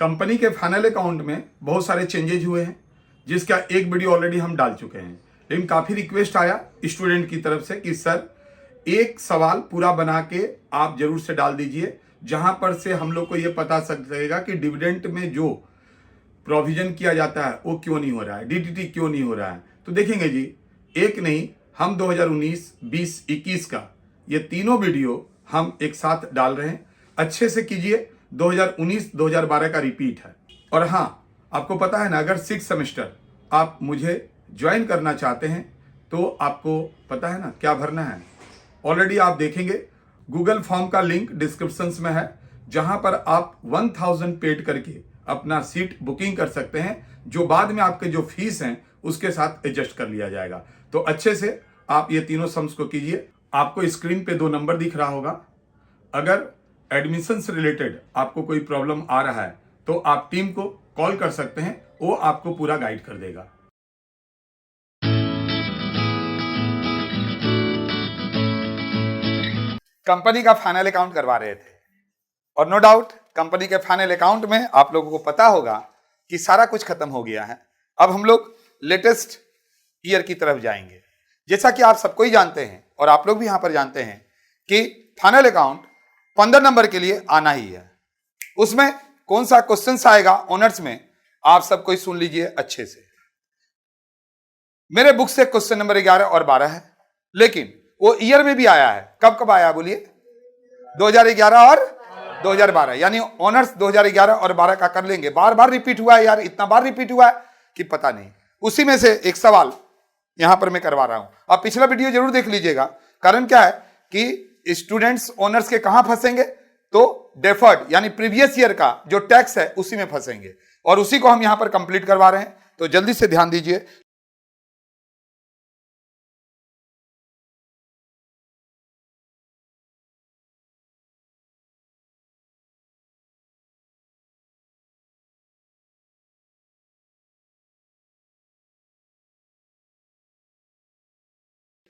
Company के final account में बहुत सारे चेंजेज हुए हैं, जिसका एक वीडियो ऑलरेडी हम डाल चुके हैं। लेकिन काफ़ी रिक्वेस्ट आया स्टूडेंट की तरफ से कि सर एक सवाल पूरा बना के आप जरूर से डाल दीजिए, जहां पर से हम लोग को ये पता लगेगा कि डिविडेंड में जो प्रोविजन किया जाता है वो क्यों नहीं हो रहा है, डीटीटी क्यों नहीं हो रहा है। तो देखेंगे जी, एक नहीं, हम 2019, 20, 21 का ये तीनों वीडियो हम एक साथ डाल रहे हैं। अच्छे से कीजिए, 2019, 2012 का रिपीट है। और हाँ, आपको पता है ना, अगर 6 सेमेस्टर आप मुझे ज्वाइन करना चाहते हैं तो आपको पता है ना क्या भरना है। ऑलरेडी आप देखेंगे गूगल फॉर्म का लिंक डिस्क्रिप्शन में है, जहां पर आप 1000 पेड करके अपना सीट बुकिंग कर सकते हैं, जो बाद में आपके जो फीस हैं उसके साथ एडजस्ट कर लिया जाएगा। तो अच्छे से आप ये तीनों सम्स को कीजिए। आपको स्क्रीन पे 2 नंबर दिख रहा होगा। अगर एडमिशन से रिलेटेड आपको कोई प्रॉब्लम आ रहा है तो आप टीम को कॉल कर सकते हैं, वो आपको पूरा गाइड कर देगा। कंपनी का फाइनल अकाउंट करवा रहे थे और नो डाउट कंपनी के फाइनल अकाउंट में आप लोगों को पता होगा कि सारा कुछ खत्म हो गया है। अब हम लोग लेटेस्ट ईयर की तरफ जाएंगे। जैसा कि आप सबको ही जानते हैं और आप लोग भी यहां पर जानते हैं कि फाइनल अकाउंट 15 नंबर के लिए आना ही है। उसमें कौन सा क्वेश्चन आएगा ऑनर्स में, आप सबको ही सुन लीजिए अच्छे से। मेरे बुक से क्वेश्चन नंबर 11 और 12 है, लेकिन वो ईयर में भी आया है। कब कब आया बोलिए? 2011 और 2012, यानी ऑनर्स 2011 और 12 का कर लेंगे। बार बार रिपीट हुआ है यार, इतना बार रिपीट हुआ है कि पता नहीं। उसी में से एक सवाल यहां पर मैं करवा रहा हूं। आप पिछला वीडियो जरूर देख लीजिएगा। कारण क्या है कि स्टूडेंट्स ऑनर्स के कहां फंसेंगे, तो डेफर्ड यानी प्रीवियस ईयर का जो टैक्स है उसी में फंसेंगे, और उसी को हम यहां पर कंप्लीट करवा रहे हैं। तो जल्दी से ध्यान दीजिए।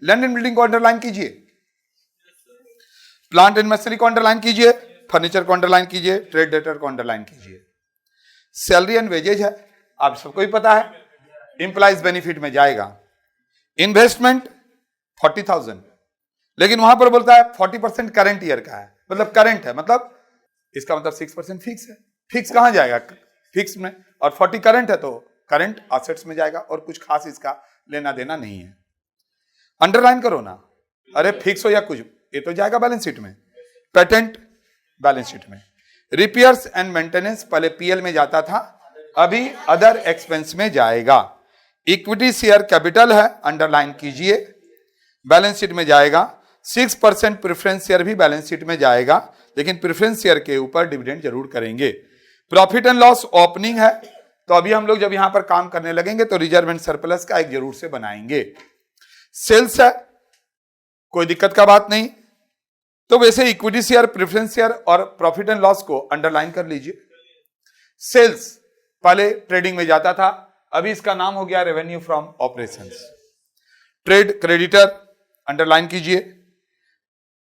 लैंड एंड बिल्डिंग को अंडरलाइन कीजिए, प्लांट एंड मशीनरी को अंडरलाइन कीजिए, फर्नीचर को अंडरलाइन कीजिए, ट्रेड डेटर को अंडरलाइन कीजिए। सैलरी एंड वेजेज है, आप सबको ही पता है, इंप्लॉइज बेनिफिट में जाएगा। इन्वेस्टमेंट 40,000, लेकिन वहां पर बोलता है 40% करंट ईयर का है, मतलब करंट है, मतलब इसका मतलब 6% फिक्स है। फिक्स कहां जाएगा? फिक्स में। और 40 करंट है तो करंट असेट्स में जाएगा, और कुछ खास इसका लेना देना नहीं है। अंडरलाइन करो ना, अरे फिक्स हो या कुछ, ये तो जाएगा बैलेंस शीट में। पेटेंट बैलेंस शीट में। रिपेयर्स एंड मेंटेनेंस पहले पीएल में जाता था, अभी अदर एक्सपेंस में जाएगा। इक्विटी शेयर कैपिटल है, अंडरलाइन कीजिए, बैलेंस शीट में जाएगा। 6% प्रेफरेंस शेयर भी बैलेंस शीट में जाएगा, लेकिन प्रेफरेंस शेयर के ऊपर डिविडेंड जरूर करेंगे। प्रॉफिट एंड लॉस ओपनिंग है, तो अभी हम लोग जब यहां पर काम करने लगेंगे तो रिजर्व एंड सरप्लस का एक जरूर से बनाएंगे। सेल्स है, कोई दिक्कत का बात नहीं। तो वैसे इक्विटी शेयर, प्रेफरेंस शेयर और प्रॉफिट एंड लॉस को अंडरलाइन कर लीजिए। सेल्स पहले ट्रेडिंग में जाता था, अभी इसका नाम हो गया revenue from operations. Trade creditor underline कीजिए।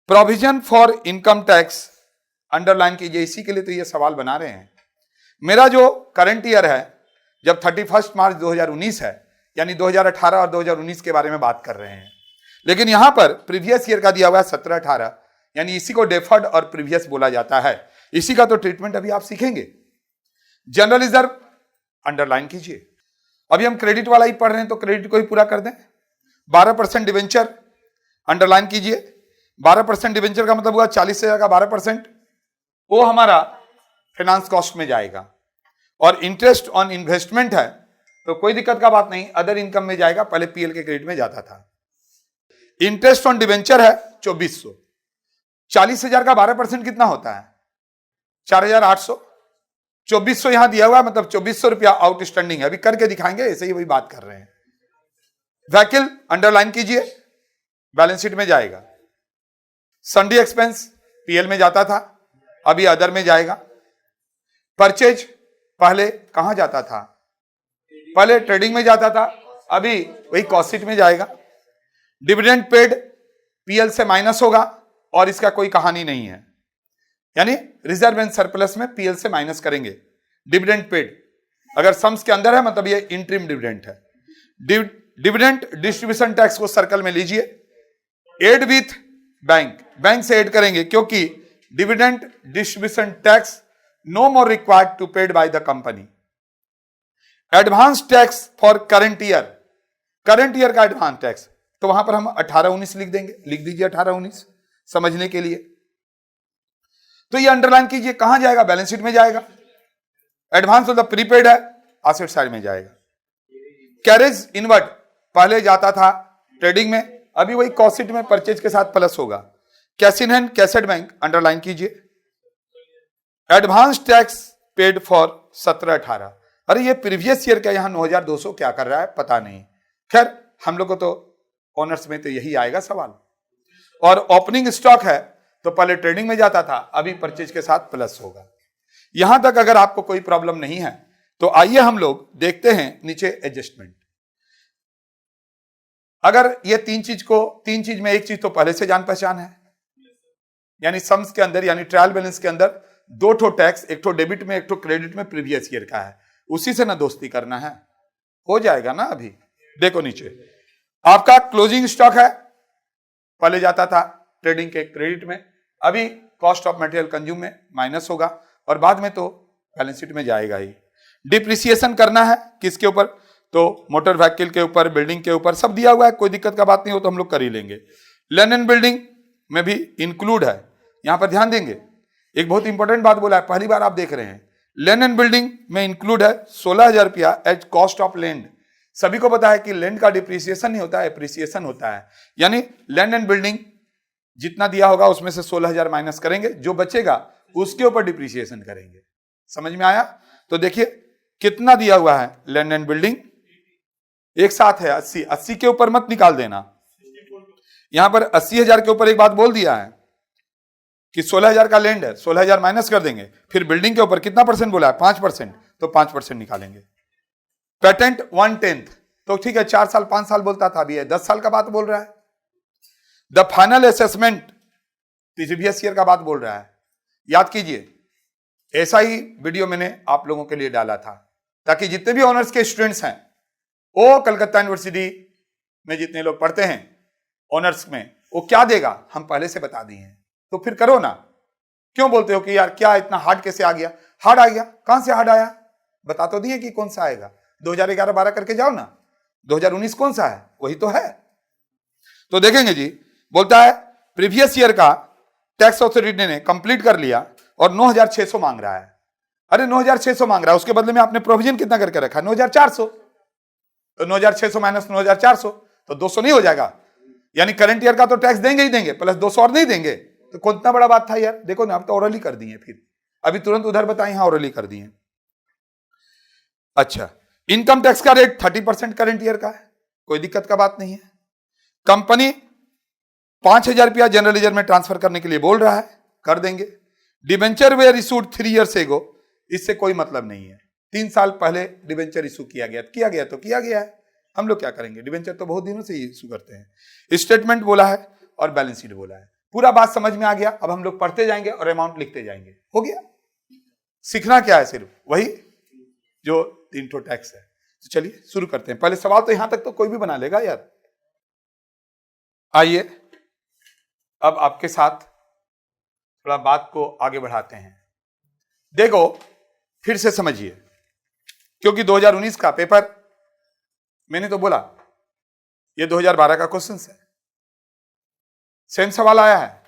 Provision for income tax underline कीजिए। इसी के लिए तो ये सवाल बना रहे हैं। मेरा जो करंट ईयर है, जब 31 मार्च 2019 है, यानी 2018 और 2019 के बारे में बात कर रहे हैं, लेकिन यहां पर प्रीवियस ईयर का दिया हुआ है 17-18, यानी इसी को डेफर्ड और प्रीवियस बोला जाता है। इसी का तो ट्रीटमेंट अभी आप सीखेंगे। जनरल रिजर्व अंडरलाइन कीजिए। अभी हम क्रेडिट वाला ही पढ़ रहे हैं, तो क्रेडिट को ही पूरा कर दें। 12% डिवेंचर अंडरलाइन कीजिए। 12% डिवेंचर का मतलब हुआ 40,000 का 12%, वो हमारा फाइनेंस कॉस्ट में जाएगा। और इंटरेस्ट ऑन इन्वेस्टमेंट है तो कोई दिक्कत का बात नहीं, अदर इनकम में जाएगा, पहले पीएल के क्रेडिट में जाता था। इंटरेस्ट ऑन डिवेंचर है 2400। 40,000 का 12% कितना होता है? 4,800। 2400 यहां दिया हुआ है, मतलब 2400 रुपया आउटस्टैंडिंग है। अभी करके दिखाएंगे, ऐसे ही वही बात कर रहे हैं। व्हीकल अंडरलाइन कीजिए, बैलेंस शीट में जाएगा। सन्डी एक्सपेंस पीएल में जाता था, अभी अदर में जाएगा। परचेज पहले कहां जाता था? पहले ट्रेडिंग में जाता था, अभी वही कॉस्ट शीट में जाएगा। डिविडेंड पेड पीएल से माइनस होगा, और इसका कोई कहानी नहीं है, यानी रिजर्व एंड सरप्लस में पीएल से माइनस करेंगे। डिविडेंड पेड, अगर सम्स के अंदर है मतलब ये इंटरिम डिविडेंड है। डिविडेंड डिस्ट्रीब्यूशन टैक्स को सर्कल में लीजिए। एड विथ बैंक, बैंक से एड करेंगे क्योंकि dividend distribution tax no more required to paid by the company. Advance tax for current year, current year का एडवांस टैक्स, तो वहां पर हम 18-19 लिख देंगे, लिख दीजिए 18-19 समझने के लिए। तो ये अंडरलाइन कीजिए, कहां जाएगा? बैलेंस शीट में जाएगा। एडवांस मतलब प्रीपेड है, एसेट साइड में जाएगा। कैरेज इनवर्ट पहले जाता था ट्रेडिंग में, अभी वही कॉस्ट शीट में परचेज के साथ प्लस होगा। Cash in hand cassette bank underline कीजिए। एडवांस टैक्स पेड फॉर 17-18, अरे ये प्रीवियस ईयर का, यहां 9200 क्या कर रहा है पता नहीं। खैर हम लोग को तो ओनर्स में तो यही आएगा सवाल। और ओपनिंग स्टॉक है तो पहले ट्रेडिंग में जाता था, अभी परचेज के साथ प्लस होगा। यहां तक अगर आपको कोई प्रॉब्लम नहीं है तो आइए हम लोग देखते हैं नीचे एडजस्टमेंट। अगर ये तीन चीज में एक चीज तो पहले से जान पहचान है, यानी सम्स के अंदर यानी ट्रायल बैलेंस के अंदर दो ठो टैक्स, एक ठो डेबिट में एक ठो क्रेडिट में प्रीवियस ईयर का है, उसी से ना दोस्ती करना है, हो जाएगा ना। अभी देखो नीचे आपका क्लोजिंग स्टॉक है, पहले जाता था ट्रेडिंग के क्रेडिट में, अभी कॉस्ट ऑफ मटेरियल कंज्यूम में माइनस होगा और बाद में तो बैलेंस शीट में जाएगा ही। डिप्रिसिएशन करना है किसके ऊपर? तो मोटर व्हीकल के ऊपर, बिल्डिंग के ऊपर, सब दिया हुआ है, कोई दिक्कत का बात नहीं हो तो हम लोग कर ही लेंगे। लैंड एंड बिल्डिंग में भी इंक्लूड है, यहां पर ध्यान देंगे। एक बहुत इंपॉर्टेंट बात बोला है, पहली बार आप देख रहे हैं, लैंड एंड बिल्डिंग में इंक्लूड है 16,000 रुपया एज कॉस्ट ऑफ लैंड। सभी को पता है कि लैंड का डिप्रिसिएशन नहीं होता है, एप्रिसिएशन होता है, यानी लैंड एंड बिल्डिंग जितना दिया होगा उसमें से 16,000 माइनस करेंगे, जो बचेगा उसके ऊपर डिप्रिसिएशन करेंगे। समझ में आया? तो देखिए कितना दिया हुआ है लैंड एंड बिल्डिंग, एक साथ है 80, 80 के ऊपर मत निकाल देना। यहां पर 80,000 के ऊपर एक बात बोल दिया है कि 16,000 का लैंड है, 16,000 माइनस कर देंगे, फिर बिल्डिंग के ऊपर कितना परसेंट बोला है? 5%, तो 5% निकालेंगे। पेटेंट 1/10, तो ठीक है 4 साल 5 साल बोलता था, अभी है 10 साल का बात बोल रहा है। The final assessment previous year का बात बोल रहा है। याद कीजिए ऐसा ही वीडियो मैंने आप लोगों के लिए डाला था ताकि जितने भी ऑनर्स के स्टूडेंट्स हैं, वो कलकत्ता यूनिवर्सिटी में जितने लोग पढ़ते हैं ऑनर्स में, वो क्या देगा हम पहले से बता दिए हैं, तो फिर करो ना। क्यों बोलते हो कि यार क्या इतना हार्ड कैसे आ गया? हार्ड आ गया, कहां से हार्ड आया? बता तो दिए कि कौन सा आएगा। 2011-12 करके जाओ ना, 2019 कौन सा है? वही तो है। तो देखेंगे जी, बोलता है प्रीवियस ईयर का टैक्स अथॉरिटी ने कंप्लीट कर लिया और 9,600 मांग रहा है। अरे 9,600 मांग रहा है, उसके बदले में आपने प्रोविजन कितना करके रखा है? 9,400, तो 9,600 माइनस 9,400 तो 200 नहीं हो जाएगा? यानी करंट ईयर का तो टैक्स देंगे ही देंगे, प्लस 200 और नहीं देंगे, तो कितना बड़ा बात था यार। देखो ना, अब तो ओरली कर दिए, फिर अभी तुरंत उधर बताएं, हाँ ओरली कर दिए। अच्छा, इनकम टैक्स का रेट 30% करंट ईयर का है, कोई दिक्कत का बात नहीं है। कंपनी 5,000 रुपया जनरल लेजर में ट्रांसफर करने के लिए बोल रहा है, कर देंगे। Debenture where issued 3 years ago, इससे कोई मतलब नहीं है। 3 साल पहले डिबेंचर इशू किया गया तो किया गया है, हम लोग क्या करेंगे? डिबेंचर तो बहुत दिनों से इशू करते हैं। स्टेटमेंट बोला है और बैलेंस शीट बोला है, पूरा बात समझ में आ गया। अब हम लोग पढ़ते जाएंगे और अमाउंट लिखते जाएंगे, हो गया। सीखना क्या है? सिर्फ वही जो 3 ठो टैक्स है। तो चलिए शुरू करते हैं। पहले सवाल तो यहां तक तो कोई भी बना लेगा यार। आइए अब आपके साथ थोड़ा बात को आगे बढ़ाते हैं। देखो फिर से समझिए, क्योंकि 2019 का पेपर मैंने तो बोला ये 2012 का क्वेश्चन है, सेम सवाल आया है।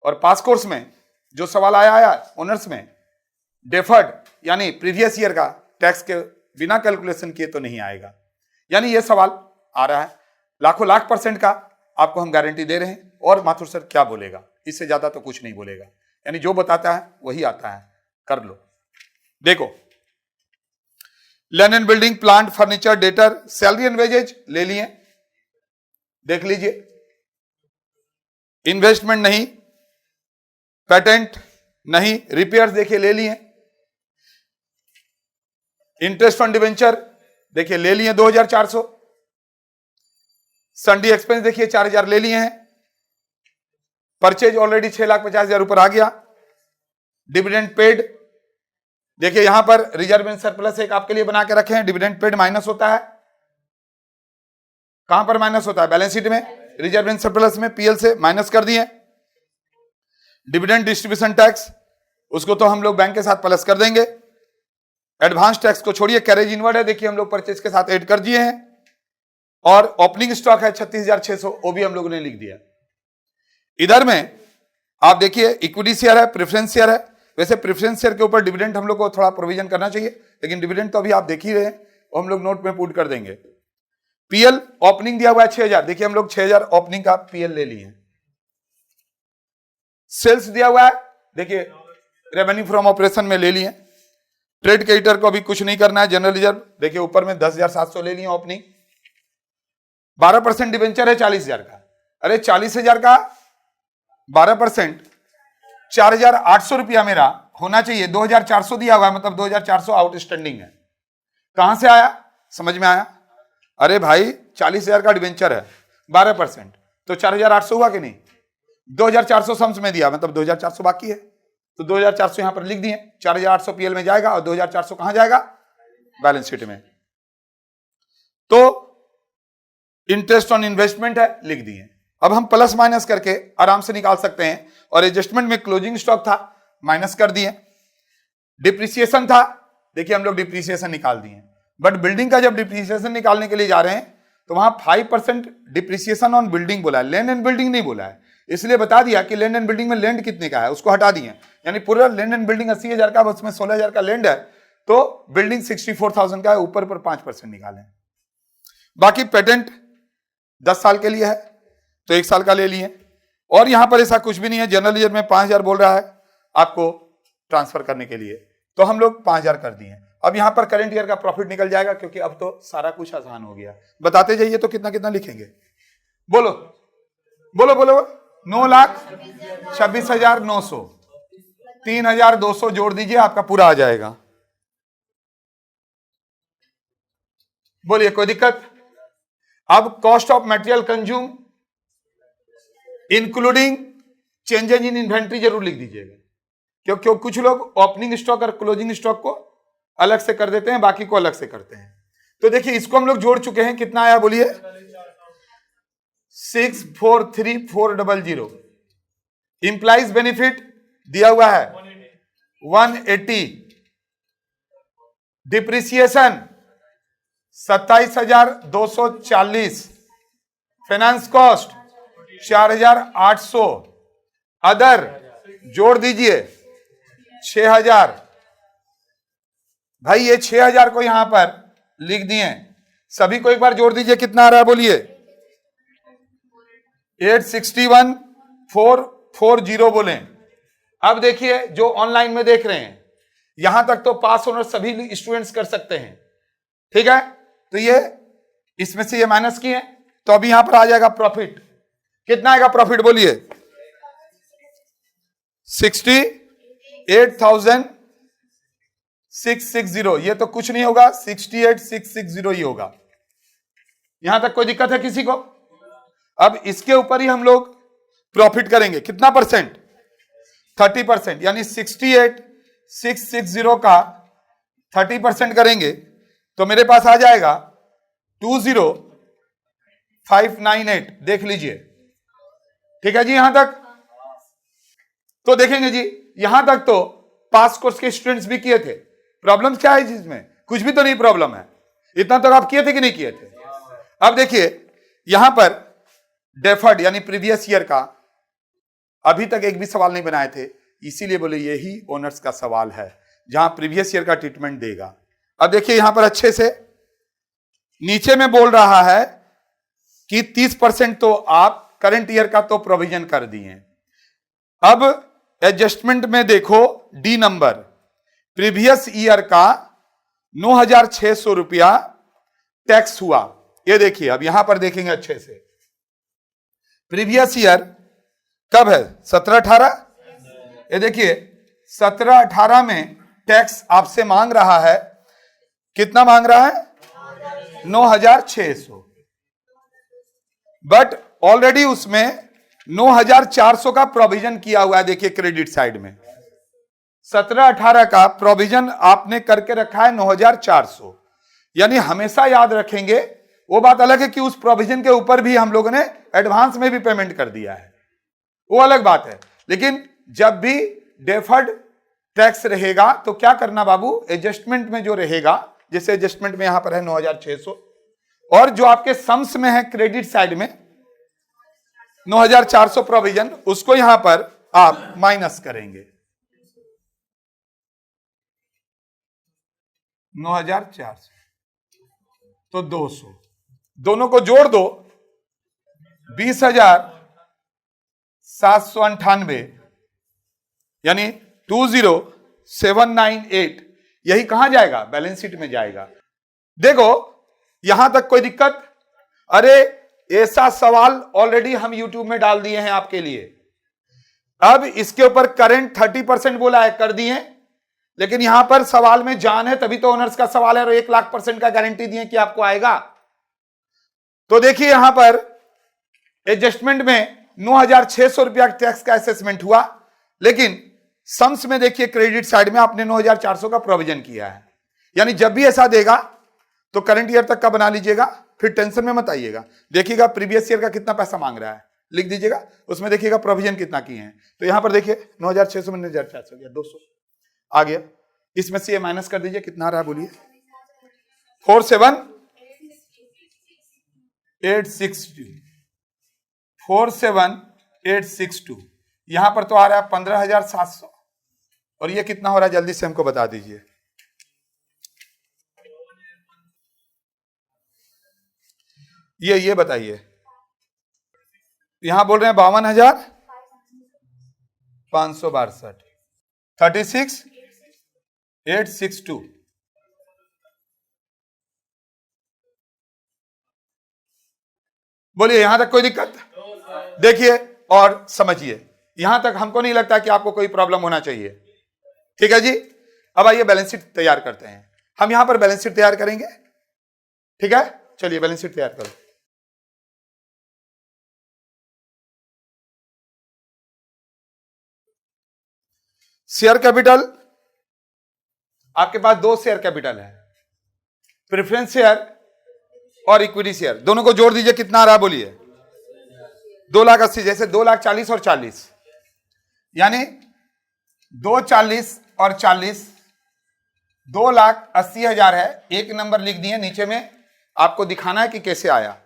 और पास कोर्स में जो सवाल आया ऑनर्स में, डेफर्ड यानी प्रीवियस ईयर का टैक्स के बिना कैलकुलेशन किए तो नहीं आएगा। यानी ये सवाल आ रहा है, लाखों लाख % का आपको हम गारंटी दे रहे हैं। और माथुर सर क्या बोलेगा? इससे ज्यादा तो कुछ नहीं बोलेगा, यानी जो बताता है वही आता है, कर लो। देखो land and building, plant, furniture, debtor, salary and wages ले लिए, देख लीजिए। इन्वेस्टमेंट नहीं, पेटेंट नहीं, रिपेयर्स देखिए ले लिए। इंटरेस्ट ऑन डिवेंचर देखिए ले लिए 2,400। सन्डी एक्सपेंस देखिए 4,000 ले लिए हैं। परचेज ऑलरेडी 6,50,000 ऊपर आ गया। डिविडेंड पेड देखिए यहां पर रिजर्व एंड सरप्लस एक आपके लिए बना के रखे हैं, डिविडेंड पेड माइनस होता है, कहां पर माइनस होता है? बैलेंस शीट में, रिजर्व एंड सरप्लस में पीएल से माइनस कर दिए। डिविडेंड डिस्ट्रीब्यूशन टैक्स उसको तो हम लोग बैंक के साथ प्लस कर देंगे। एडवांस टैक्स को छोड़िए, कैरेज इनवर्ड है, देखिए हम लोग परचेज के साथ ऐड कर दिए हैं। और ओपनिंग स्टॉक है 36,600, वो भी हम लोगों ने लिख दिया। इधर में आप देखिए इक्विटी शेयर है, प्रेफरेंस शेयर है। वैसे प्रेफरेंस शेयर के ऊपर डिविडेंड हम लोग को थोड़ा प्रोविजन करना चाहिए, लेकिन डिविडेंड तो अभी आप देख ही रहे हैं, वो हम लोग नोट में पुट कर देंगे। पीएल ओपनिंग दिया हुआ है 6,000, देखिए हम लोग 6,000 ओपनिंग का पीएल ले लिए। सेल्स दिया हुआ है, देखिए रेवेन्यू फ्रॉम ऑपरेशन में ले लिए। ट्रेड क्रेडिटर को अभी कुछ नहीं करना है। जनरल रिजर्व देखिए ऊपर में 10,700 ले लिए ओपनिंग। 12% डिवेंचर है 40,000 का। अरे 40,000 का 12% 4,800 रुपया मेरा होना चाहिए। 2,400 दिया हुआ है, मतलब 2,400 आउटस्टैंडिंग है। कहां से आया? समझ में आया? अरे भाई 40,000 का डिवेंचर है, 12% तो 4,800 हुआ कि नहीं? 2,400 सम्स में दिया, मतलब 2,400 बाकी है, तो 2,400 यहां पर लिख दिए। 4,800 पीएल में जाएगा और 2,400 कहां जाएगा? बैलेंस शीट में। तो इंटरेस्ट ऑन इन्वेस्टमेंट है, लिख दिए। अब हम प्लस माइनस करके आराम से निकाल सकते हैं। और एडजस्टमेंट में क्लोजिंग स्टॉक था, माइनस कर दिए। डिप्रिसिएशन था, देखिए हम लोग डिप्रिसिएशन निकाल दिए। बट बिल्डिंग का जब डिप्रिसिएशन निकालने के लिए जा रहे हैं तो वहां 5% डिप्रिसिएशन ऑन बिल्डिंग बोला है, लैंड एंड बिल्डिंग नहीं बोला है। इसलिए बता दिया कि लैंड एंड बिल्डिंग में लैंड कितने का है उसको हटा दिए। यानी पूरा लैंड एंड बिल्डिंग 80,000 का, उसमें 16,000 का लैंड है, तो बिल्डिंग 64,000 का है, ऊपर पर 5% निकालें। बाकी पेटेंट 10 साल के लिए है तो 1 साल का ले लिए। और यहां पर ऐसा कुछ भी नहीं है। जनरल रिजर्व में 5,000 बोल रहा है आपको ट्रांसफर करने के लिए, तो हम लोग 5,000 कर दिए। अब यहां पर करंट ईयर का प्रॉफिट निकल जाएगा, क्योंकि अब तो सारा कुछ आसान हो गया। बताते जाइए तो कितना कितना लिखेंगे, बोलो बोलो बोलो। 9,26,900, 3,200 जोड़ दीजिए, आपका पूरा आ जाएगा। बोलिए कोई दिक्कत? अब cost of material consume including changes in inventory जरूर लिख दीजिएगा, क्योंकि कुछ लोग ओपनिंग स्टॉक और क्लोजिंग स्टॉक को अलग से कर देते हैं, बाकी को अलग से करते हैं। तो देखिए इसको हम लोग जोड़ चुके हैं, कितना आया बोलिए? 643,400। इंप्लाइज बेनिफिट दिया हुआ है 180। डिप्रिसिएशन 27,240। Finance cost 4,800। अदर जोड़ दीजिए 6,000। भाई ये 6,000 को यहां पर लिख दिए, सभी को एक बार जोड़ दीजिए, कितना आ रहा है बोलिए? 861,440 बोले। अब देखिए जो ऑनलाइन में देख रहे हैं, यहां तक तो पास ऑनर सभी स्टूडेंट्स कर सकते हैं, ठीक है? तो ये इसमें से ये माइनस किए, तो अभी यहां पर आ जाएगा प्रॉफिट। कितना आएगा प्रॉफिट बोलिए? 68,660। ये तो कुछ नहीं होगा, 68,660 ही होगा। यहां तक कोई दिक्कत है किसी को? अब इसके ऊपर ही हम लोग प्रॉफिट करेंगे, कितना परसेंट? 30%, यानी 68,660 का 30% करेंगे तो मेरे पास आ जाएगा 20,598। देख लीजिए, ठीक है जी यहां तक? तो देखेंगे जी यहां तक तो पास कोर्स के स्टूडेंट्स भी किए थे। प्रॉब्लम क्या है जिसमें? कुछ भी तो नहीं प्रॉब्लम है। इतना तक आप किए थे कि नहीं किए थे? अब देखिए यहां पर डेफर्ड यानी प्रीवियस ईयर का अभी तक एक भी सवाल नहीं बनाए थे, इसीलिए बोले यही ओनर्स का सवाल है जहां प्रीवियस ईयर का ट्रीटमेंट देगा। अब देखिए यहां पर अच्छे से नीचे में बोल रहा है कि 30% तो आप करंट ईयर का तो प्रोविजन कर दिए। अब एडजस्टमेंट में देखो डी नंबर, प्रीवियस ईयर का 9,600 रुपया टैक्स हुआ। ये देखिए अब यहां पर देखेंगे अच्छे से, प्रीवियस ईयर कब है? 17-18। ये देखिए 17-18 में टैक्स आपसे मांग रहा है, कितना मांग रहा है? 9,600। बट ऑलरेडी उसमें 9,400 का प्रोविजन किया हुआ है। देखिए क्रेडिट साइड में 17-18 का प्रोविजन आपने करके रखा है 9,400, यानी हमेशा याद रखेंगे। वो बात अलग है कि उस प्रोविजन के ऊपर भी हम लोगों ने एडवांस में भी पेमेंट कर दिया है, वो अलग बात है। लेकिन जब भी डेफर्ड टैक्स रहेगा तो क्या करना बाबू, एडजस्टमेंट में जो रहेगा, जैसे एडजस्टमेंट में यहां पर है 9,600, और जो आपके सम्स में है क्रेडिट साइड में 9,400 प्रोविजन, उसको यहां पर आप माइनस करेंगे। 9,400 तो 200, दोनों को जोड़ दो 20,798, यानी 20,798, यही कहां जाएगा, बैलेंस शीट में जाएगा। देखो यहां तक कोई दिक्कत? अरे ऐसा सवाल ऑलरेडी हम यूट्यूब में डाल दिए हैं आपके लिए। अब इसके ऊपर करंट 30% बोला है, कर दिए, लेकिन यहां पर सवाल में जान है, तभी तो ऑनर्स का सवाल है, और 1,00,000% का गारंटी दिए कि आपको आएगा। तो देखिए यहां पर एडजस्टमेंट में 9,600 रुपया टैक्स का असेसमेंट हुआ, लेकिन सम्स में देखिए क्रेडिट साइड में आपने 9,400 का प्रोविजन किया है। यानी जब भी ऐसा देगा तो करंट ईयर तक का बना लीजिएगा, फिर टेंशन में मत आइएगा। देखिएगा प्रीवियस ईयर का कितना पैसा मांग रहा है, लिख दीजिएगा, उसमें देखिएगा प्रोविजन कितना किए हैं। तो यहां पर देखिए 9,600 में 9,400 गया, 200 आ गया। इसमें से ये माइनस कर दीजिए, कितना आ रहा है बोलिए, 47,862। यहां पर तो आ रहा है 15,700, और ये कितना हो रहा है जल्दी से हमको बता दीजिए। ये बताइए, यहां बोल रहे हैं 52,562, 36,862। बोलिए यहां तक कोई दिक्कत? देखिए और समझिए, यहां तक हमको नहीं लगता कि आपको कोई प्रॉब्लम होना चाहिए। ठीक है जी, अब आइए बैलेंस शीट तैयार करते हैं। हम यहां पर बैलेंस शीट तैयार करेंगे, ठीक है, चलिए बैलेंस शीट तैयार करो। शेयर कैपिटल, आपके पास 2 शेयर कैपिटल है, प्रेफरेंस शेयर और इक्विटी शेयर, दोनों को जोड़ दीजिए, कितना आ रहा बोलिए, 2,80,000। जैसे 2,40,000 और 40, यानी 2,40,000 और 40, 2,80,000 है। एक नंबर लिख दिए, नीचे में आपको दिखाना है कि कैसे आया।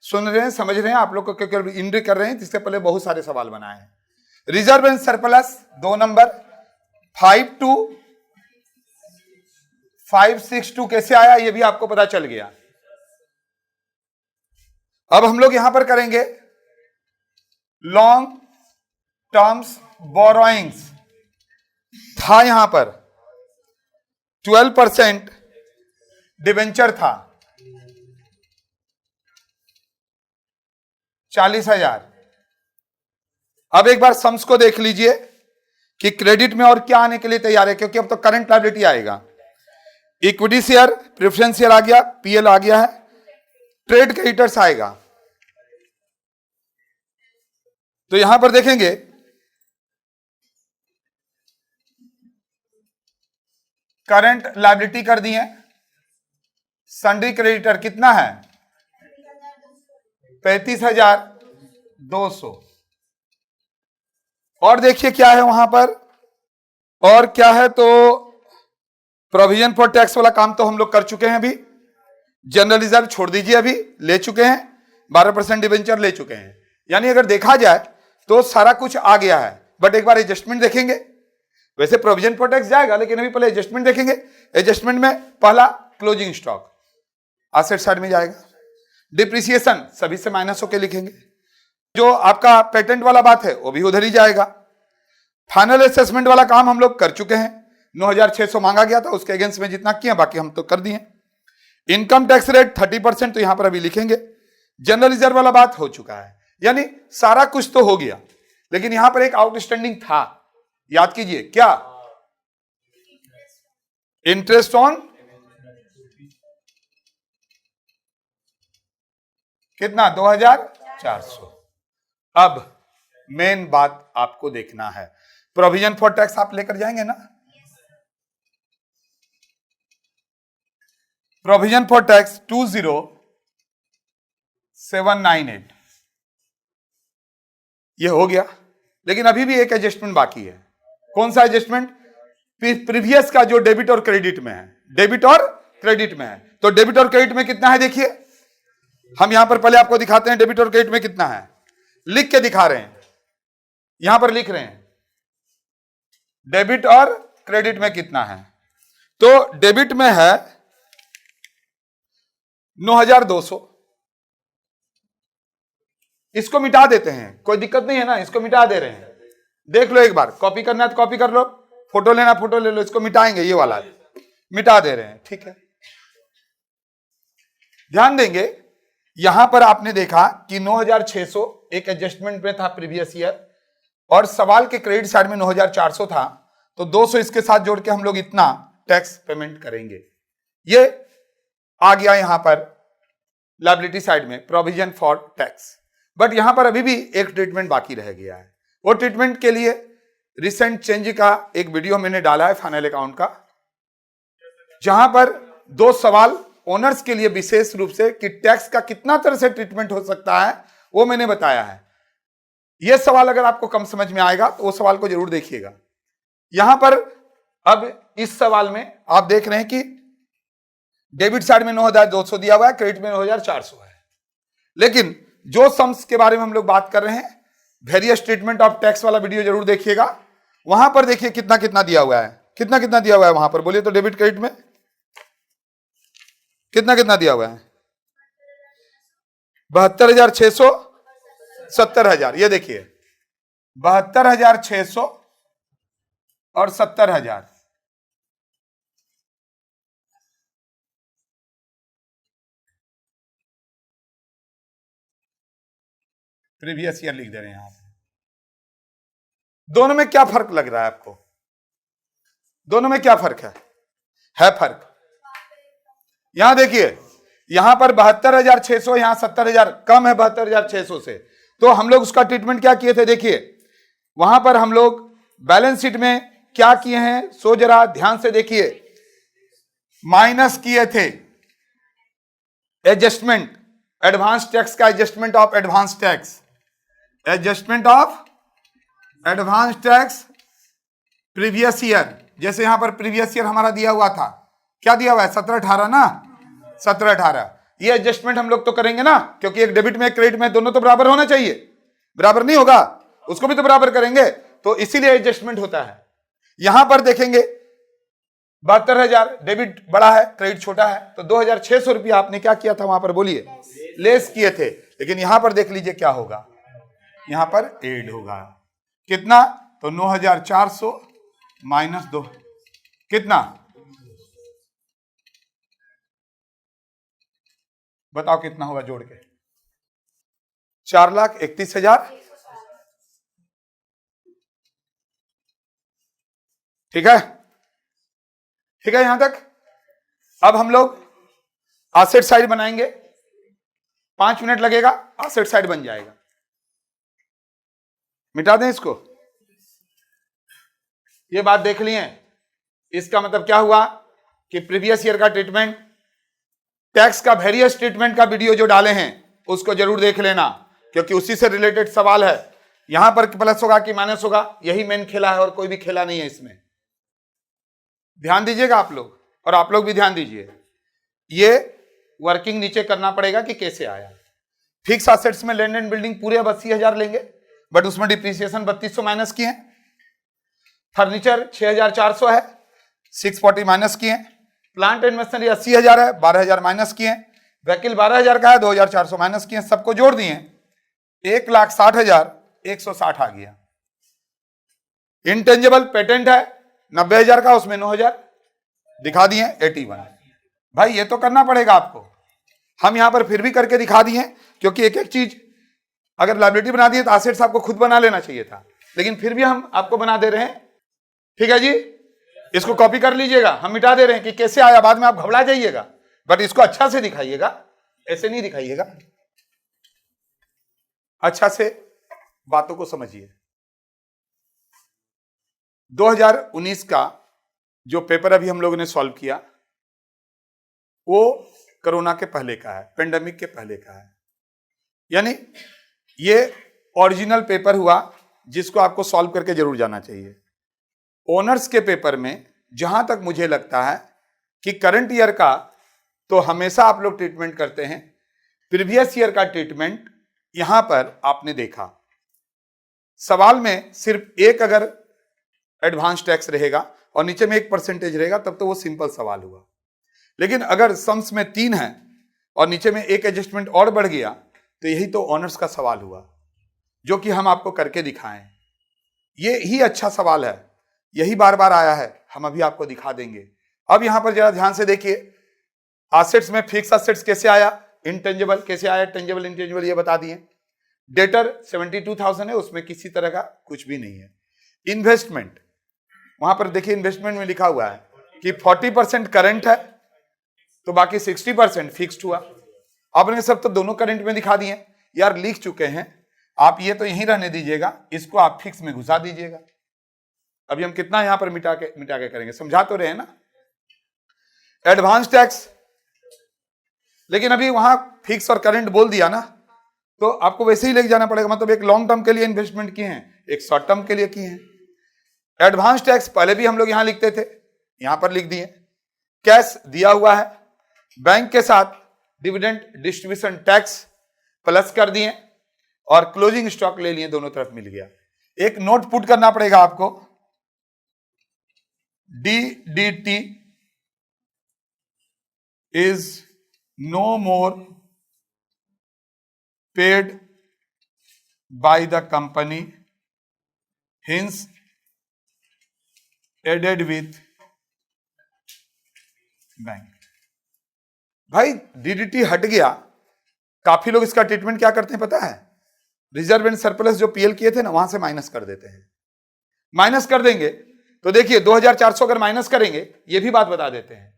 सुन रहे हैं, समझ रहे हैं आप लोग को, क्योंकि इंट्री कर रहे हैं, इससे पहले बहुत सारे सवाल बनाए हैं। रिजर्व एंड सरप्लस 2 नंबर 5,562 कैसे आया, ये भी आपको पता चल गया। अब हम लोग यहां पर करेंगे लॉन्ग टर्म्स बोरोइंग्स, था यहां पर 12% डिवेंचर था 40,000। अब एक बार सम्स को देख लीजिए कि क्रेडिट में और क्या आने के लिए तैयार है, क्योंकि अब तो करंट लायबिलिटी आएगा। इक्विटी शेयर, प्रेफरेंस शेयर आ गया, पीएल आ गया है, ट्रेड क्रेडिटर्स आएगा। तो यहां पर देखेंगे करंट लायबिलिटी कर दी है, सन्ड्री क्रेडिटर कितना है 35,200। और देखिए क्या है वहां पर, और क्या है, तो प्रोविजन फॉर टैक्स वाला काम तो हम लोग कर चुके हैं अभी। जनरल रिजर्व छोड़ दीजिए, अभी ले चुके हैं, 12% डिवेंचर ले चुके हैं। यानी अगर देखा जाए तो सारा कुछ आ गया है, बट एक बार एडजस्टमेंट देखेंगे। वैसे प्रोविजन फॉर टैक्स जाएगा, लेकिन अभी पहले एडजस्टमेंट देखेंगे। एडजस्टमेंट में पहला क्लोजिंग स्टॉक एसेट साइड में जाएगा, डिप्रिसिएशन सभी से माइनस होकर लिखेंगे, जो आपका पेटेंट वाला बात है वो भी उधर ही जाएगा। फाइनल असेसमेंट वाला काम हम लोग कर चुके हैं, 9,600 मांगा गया था, उसके अगेंस्ट में जितना किया बाकी हम तो कर दिए। इनकम टैक्स रेट 30%, तो यहां पर अभी लिखेंगे। जनरल रिजर्व वाला बात हो चुका है, यानी सारा कुछ तो हो गया। लेकिन यहां पर एक आउटस्टैंडिंग था, याद कीजिए, क्या, इंटरेस्ट ऑन कितना 2,400। अब मेन बात आपको देखना है, प्रोविजन फॉर टैक्स आप लेकर जाएंगे ना, प्रोविजन फॉर टैक्स 20798, ये हो गया। लेकिन अभी भी एक एडजस्टमेंट बाकी है। कौन सा एडजस्टमेंट? प्रीवियस का जो डेबिट और क्रेडिट में है, डेबिट और क्रेडिट में है। तो डेबिट और क्रेडिट में कितना है देखिए, हम यहां पर पहले आपको दिखाते हैं डेबिट और क्रेडिट में कितना है, लिख के दिखा रहे हैं, यहां पर लिख रहे हैं डेबिट और क्रेडिट में कितना है। तो डेबिट में है 9200, इसको मिटा देते हैं, कोई दिक्कत नहीं है ना, इसको मिटा दे रहे हैं। देख लो एक बार, कॉपी करना है तो कॉपी कर लो, फोटो लेना फोटो ले लो, इसको मिटाएंगे, ये वाला मिटा दे रहे हैं, ठीक है। ध्यान देंगे, यहां पर आपने देखा कि 9600 एक एडजस्टमेंट में था प्रीवियस ईयर, और सवाल के क्रेडिट साइड में 9400 था, तो 200 इसके साथ जोड़ के हम लोग इतना टैक्स पेमेंट करेंगे। ये आ गया यहां पर लायबिलिटी साइड में प्रोविजन फॉर टैक्स। बट यहां पर अभी भी एक ट्रीटमेंट बाकी रह गया है। वो ट्रीटमेंट के लिए रिसेंट चेंज का एक वीडियो मैंने डाला है फाइनल अकाउंट का, जहां पर 2 सवाल ओनर्स के लिए विशेष रूप से कि टैक्स का कितना तरह से ट्रीटमेंट हो सकता है वो मैंने बताया है। यह सवाल अगर आपको कम समझ में आएगा तो वो सवाल को जरूर देखिएगा। यहां पर अब इस सवाल में आप देख रहे हैं कि डेबिट साइड में 9200 दिया हुआ है, क्रेडिट में 9400 है। लेकिन जो सम्स के बारे में हम लोग बात कर रहे हैं, वेरियस ट्रीटमेंट ऑफ टैक्स वाला वीडियो जरूर देखिएगा। वहां पर देखिए कितना कितना दिया हुआ है, कितना कितना दिया हुआ है वहां पर, बोलिए तो डेबिट क्रेडिट में कितना कितना दिया हुआ है? 72,600, 70,000। ये देखिए 72,600 और 70,000। प्रीवियस ईयर लिख दे रहे हैं यहां पे। दोनों में क्या फर्क लग रहा है आपको? दोनों में क्या फर्क है फर्क। यहां देखिए, यहां पर 72,600, यहां 70,000 कम है 72,600 से, तो हम लोग उसका ट्रीटमेंट क्या किए थे देखिए, वहां पर हम लोग बैलेंस शीट में क्या किए हैं, सो जरा ध्यान से देखिए, माइनस किए थे एडजस्टमेंट, एडवांस टैक्स का adjustment of advance tax, adjustment of advance tax previous year. जैसे यहां पर प्रीवियस ईयर हमारा दिया हुआ था, क्या दिया हुआ है 17-18 ना, 17-18। ये एडजस्टमेंट हम लोग तो करेंगे ना, क्योंकि एक डेबिट में एक क्रेडिट में दोनों तो बराबर होना चाहिए, बराबर नहीं होगा उसको भी तो बराबर करेंगे, तो इसीलिए एडजस्टमेंट होता है। यहां पर देखेंगे 72,000 डेबिट बड़ा है, क्रेडिट छोटा है, तो 2,600 रुपया आपने क्या किया था वहां पर, बोलिए लेस किए थे। लेकिन यहां पर देख लीजिए क्या होगा, यहां पर एड होगा कितना, तो 9,400 माइनस 2 कितना, बताओ कितना होगा जोड़ के, 4,31,000। ठीक है, ठीक है यहां तक। अब हम लोग एसेट साइड बनाएंगे, 5 मिनट लगेगा, एसेट साइड बन जाएगा। मिटा दें इसको, ये बात देख लिए। इसका मतलब क्या हुआ कि प्रीवियस ईयर का ट्रीटमेंट, टैक्स का वेरियस ट्रीटमेंट का वीडियो जो डाले हैं उसको जरूर देख लेना, क्योंकि उसी से रिलेटेड सवाल है। यहां पर प्लस होगा कि माइनस होगा, यही मेन खेला है और कोई भी खेला नहीं है इसमें। ध्यान दीजिएगा आप लोग, और आप लोग भी ध्यान दीजिए, ये वर्किंग नीचे करना पड़ेगा कि कैसे आया। फिक्स एसेट्स में लैंड एंड बिल्डिंग पूरे अब 80,000 लेंगे, बट उसमें डिप्रिसिएशन 3200 माइनस किए। फर्नीचर 6,400 है, 640 माइनस किए। प्लांट एंड मशीनरी 80,000 है, 12,000 माइनस किए। व्हीकल 12,000 का है, 2,400 माइनस किए। सबको जोड़ दिए 1,60,160 आ गया। इंटेंजिबल पेटेंट है 90,000 का, उसमें 9,000 दिखा दिए 81। भाई ये तो करना पड़ेगा आपको, हम यहां पर फिर भी करके दिखा दिए, क्योंकि एक एक चीज अगर लायबिलिटी बना दी तो एसेट्स आपको खुद बना लेना चाहिए था, लेकिन फिर भी हम आपको बना दे रहे हैं। ठीक है जी, इसको कॉपी कर लीजिएगा, हम मिटा दे रहे हैं कि कैसे आया, बाद में आप घबरा जाइएगा, बट इसको अच्छा से दिखाइएगा, ऐसे नहीं दिखाइएगा, अच्छा से बातों को समझिए। 2019 का जो पेपर अभी हम लोगों ने सॉल्व किया, वो कोरोना के पहले का है, पेंडेमिक के पहले का है। यानी ये ओरिजिनल पेपर हुआ जिसको आपको सॉल्व करके जरूर जाना चाहिए। ऑनर्स के पेपर में जहां तक मुझे लगता है कि करंट ईयर का तो हमेशा आप लोग ट्रीटमेंट करते हैं, प्रीवियस ईयर का ट्रीटमेंट यहां पर आपने देखा। सवाल में सिर्फ एक अगर एडवांस टैक्स रहेगा और नीचे में 1% रहेगा तब तो वो सिंपल सवाल हुआ। लेकिन अगर सम्स में 3 है और नीचे में एक एडजस्टमेंट और बढ़ गया तो यही तो ऑनर्स का सवाल हुआ, जो कि हम आपको करके दिखाएं। ये ही अच्छा सवाल है, यही बार बार आया है, हम अभी आपको दिखा देंगे। अब यहां पर जरा ध्यान से देखिए, एसेट्स में फिक्स एसेट्स कैसे आया, इंटेंजिबल कैसे आया, टेंजिबल इंटेंजिबल ये बता दिए। डेटर 72,000 है, उसमें किसी तरह का कुछ भी नहीं है। इन्वेस्टमेंट, वहां पर देखिए इन्वेस्टमेंट में लिखा हुआ है कि 40% करंट है तो बाकी 60% फिक्स्ड हुआ। आपने सब तो दोनों करंट में दिखा दिए यार, लिख चुके हैं आप, ये तो यहीं रहने दीजिएगा, इसको आप फिक्स में घुसा दीजिएगा। अभी हम कितना यहां पर मिटा के करेंगे, समझा तो रहे हैं ना। एडवांस टैक्स, लेकिन अभी वहां फिक्स और करंट बोल दिया ना, तो आपको वैसे ही लेके जाना पड़ेगा। मतलब एक लॉन्ग टर्म के लिए इन्वेस्टमेंट किए हैं, एक शॉर्ट टर्म के लिए किए हैं। एडवांस टैक्स पहले भी हम लोग यहां लिखते थे, यहां पर लिख दिए। कैश दिया हुआ है, बैंक के साथ डिविडेंड डिस्ट्रीब्यूशन टैक्स प्लस कर दिए और क्लोजिंग स्टॉक ले लिए, दोनों तरफ मिल गया। एक नोट पुट करना पड़ेगा आपको, DDT is no more paid by the company, hence added with bank. भाई DDT हट गया, काफी लोग इसका ट्रीटमेंट क्या करते हैं पता है, रिजर्व एंड सरप्लस जो पीएल किए थे ना, वहां से माइनस कर देते हैं। माइनस कर देंगे तो देखिए 2400 अगर माइनस करेंगे, ये भी बात बता देते हैं,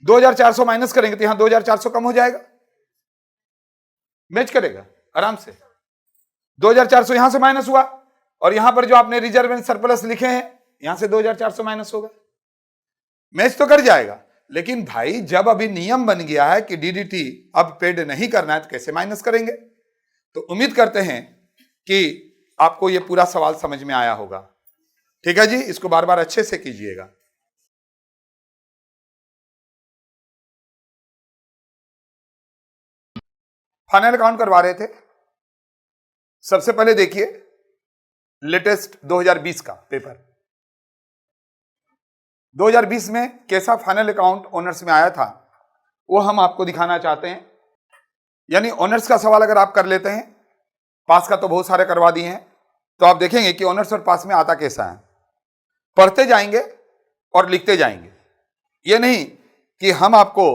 2400 माइनस करेंगे तो यहां 2400 कम हो जाएगा, मैच करेगा आराम से। 2400 यहां से माइनस हुआ और यहां पर जो आपने रिजर्व एंड सरप्लस लिखे हैं यहां से 2400 माइनस होगा, मैच तो कर जाएगा। लेकिन भाई जब अभी नियम बन गया है कि DDT अब पेड नहीं करना है तो कैसे माइनस करेंगे। तो उम्मीद करते हैं कि आपको यह पूरा सवाल समझ में आया होगा। ठीक है जी, इसको बार बार अच्छे से कीजिएगा। फाइनल अकाउंट करवा रहे थे, सबसे पहले देखिए लेटेस्ट 2020 का पेपर। 2020 में कैसा फाइनल अकाउंट ऑनर्स में आया था वो हम आपको दिखाना चाहते हैं। यानी ऑनर्स का सवाल अगर आप कर लेते हैं, पास का तो बहुत सारे करवा दिए हैं, तो आप देखेंगे कि ऑनर्स और पास में आता कैसा है। पढ़ते जाएंगे और लिखते जाएंगे, ये नहीं कि हम आपको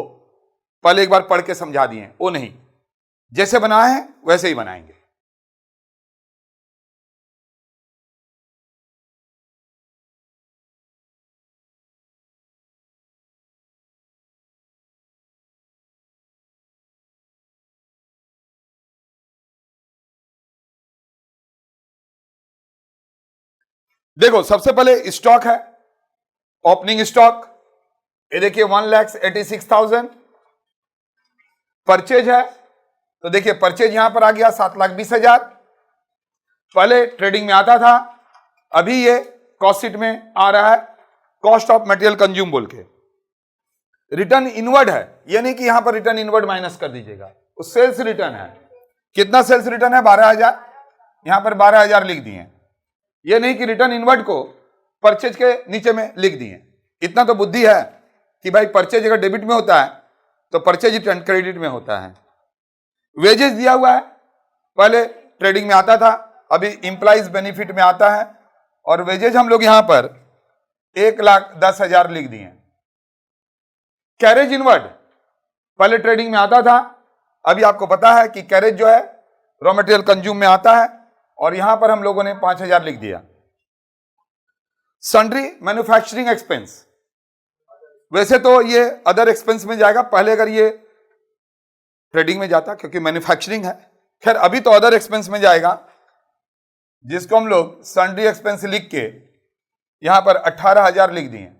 पहले एक बार पढ़ के समझा दिए, वो नहीं, जैसे बनाए हैं वैसे ही बनाएंगे। देखो सबसे पहले स्टॉक है, ओपनिंग स्टॉक, ये देखिए 1,86,000। परचेज है तो देखिए परचेज यहां पर आ गया 7,20,000। पहले ट्रेडिंग में आता था, अभी ये कॉस्ट शीट में आ रहा है, कॉस्ट ऑफ मटेरियल कंज्यूम बोल के। रिटर्न इनवर्ड है, ये नहीं कि यहां पर रिटर्न इनवर्ड माइनस कर दीजिएगा, वो सेल्स रिटर्न है। कितना सेल्स रिटर्न है, 12,000, यहां पर 12,000 लिख दिए। ये नहीं कि रिटर्न इनवर्ड को परचेज के नीचे में लिख दिए। इतना तो बुद्धि है कि भाई परचेज अगर डेबिट में होता है तो परचेज रिटर्न क्रेडिट में होता है। वेजेस दिया हुआ है, पहले ट्रेडिंग में आता था, अभी इंप्लॉइज बेनिफिट में आता है, और वेजेज हम लोग यहां पर 1,10,000 लिख दिए। कैरेज इनवर्ड पहले ट्रेडिंग में आता था, अभी आपको पता है कि कैरेज जो है रॉ मटेरियल कंज्यूम में आता है, और यहां पर हम लोगों ने 5,000 लिख दिया। सन्ड्री मैन्युफैक्चरिंग एक्सपेंस, वैसे तो ये अदर एक्सपेंस में जाएगा, पहले अगर ये ट्रेडिंग में जाता क्योंकि मैन्युफैक्चरिंग है, खैर अभी तो अदर एक्सपेंस में जाएगा, जिसको हम लोग सन्ड्री एक्सपेंस लिख के यहां पर 18,000 लिख दिए।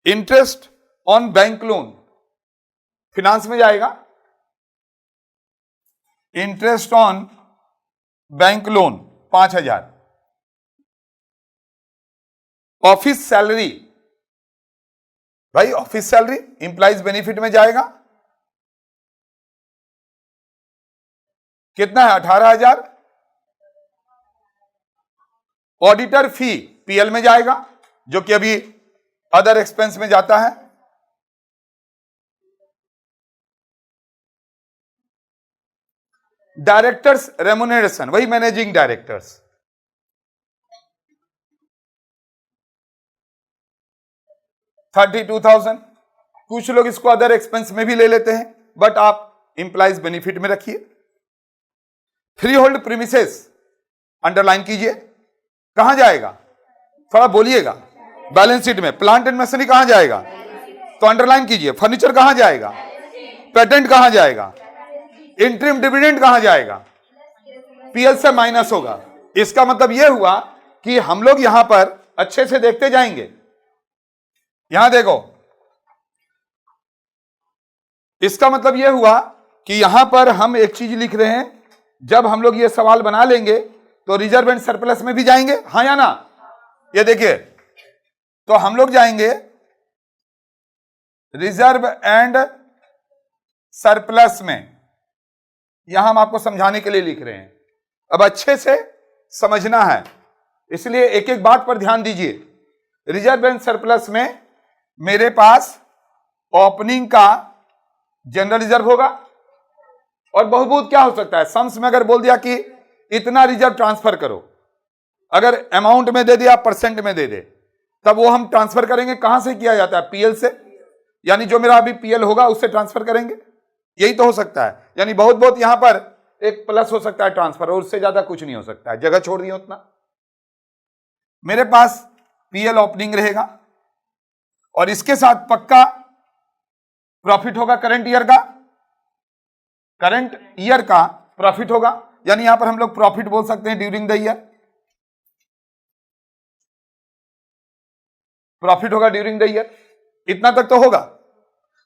Interest on bank loan, finance में जाएगा, interest on bank loan 5,000, office salary, भाई ऑफिस सैलरी इंप्लाइज बेनिफिट में जाएगा, कितना है 18,000, ऑडिटर फी पीएल में जाएगा जो कि अभी अदर एक्सपेंस में जाता है, डायरेक्टर्स रेम्युनरेशन वही मैनेजिंग डायरेक्टर्स, $32,000। कुछ लोग इसको अदर एक्सपेंस में भी ले लेते हैं, बट आप इंप्लाइज बेनिफिट में रखिए। फ्री होल्ड प्रीमिसेस अंडरलाइन कीजिए, कहां जाएगा थोड़ा बोलिएगा, बैलेंस शीट में। प्लांट एंड मशीनरी कहां जाएगा तो अंडरलाइन कीजिए। फर्नीचर कहां जाएगा, पेटेंट कहां जाएगा, इंटरिम डिविडेंड कहां जाएगा, पीएल से माइनस होगा। इसका मतलब यह हुआ कि हम लोग यहां पर अच्छे से देखते जाएंगे। यहां देखो, इसका मतलब यह हुआ कि यहां पर हम एक चीज लिख रहे हैं, जब हम लोग ये सवाल बना लेंगे तो रिजर्व एंड सरप्लस में भी जाएंगे, हाँ या ना। ये देखिए, तो हम लोग जाएंगे रिजर्व एंड सरप्लस में, यहां हम आपको समझाने के लिए लिख रहे हैं। अब अच्छे से समझना है, इसलिए एक एक बात पर ध्यान दीजिए। रिजर्व एंड सरप्लस में मेरे पास ओपनिंग का जनरल रिजर्व होगा, और बहुत क्या हो सकता है, सम्स में अगर बोल दिया कि इतना रिजर्व ट्रांसफर करो, अगर अमाउंट में दे दिया परसेंट में दे दे, तब वो हम ट्रांसफर करेंगे। कहां से किया जाता है, पीएल से, यानी जो मेरा अभी पीएल होगा उससे ट्रांसफर करेंगे, यही तो हो सकता है। यानी बहुत यहां पर एक प्लस हो सकता है ट्रांसफर, और उससे ज्यादा कुछ नहीं हो सकता है, जगह छोड़ दिए उतना। मेरे पास पीएल ओपनिंग रहेगा और इसके साथ पक्का प्रॉफिट होगा, करंट ईयर का प्रॉफिट होगा, यानी यहां पर हम लोग प्रॉफिट बोल सकते हैं ड्यूरिंग द ईयर, प्रॉफिट होगा ड्यूरिंग द ईयर, इतना तक तो होगा।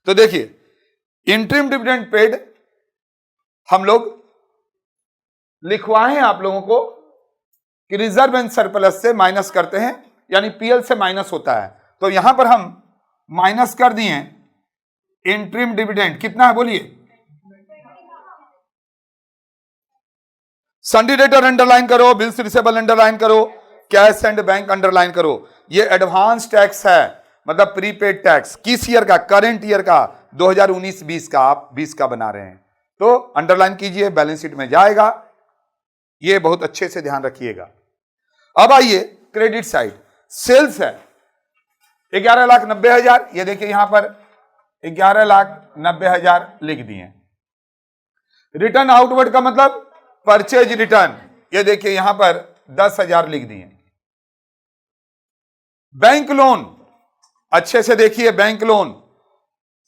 तो देखिए, इंटरिम डिविडेंड पेड हम लोग लिखवाए हैं आप लोगों को कि रिजर्व एंड सरप्लस से माइनस करते हैं, यानी पीएल से माइनस होता है। तो यहां पर हम माइनस कर दिए इंटरिम डिविडेंड, कितना है बोलिए, सन्डी डेटर अंडरलाइन करो, बिल्स रिसेबल अंडरलाइन करो, कैश एंड बैंक अंडरलाइन करो। ये एडवांस टैक्स है, मतलब प्रीपेड टैक्स, किस ईयर का, करंट ईयर का, 2019-20 का, आप 20 का बना रहे हैं तो अंडरलाइन कीजिए, बैलेंस शीट में जाएगा। ये बहुत अच्छे से ध्यान रखिएगा। अब आइए क्रेडिट साइड, सेल्स है 11,90,000, ये देखिए यहां पर 11,90,000 लिख दिए। रिटर्न आउटवर्ड का मतलब परचेज रिटर्न, ये देखिए यहां पर 10,000 लिख दिए। बैंक लोन, अच्छे से देखिए, बैंक लोन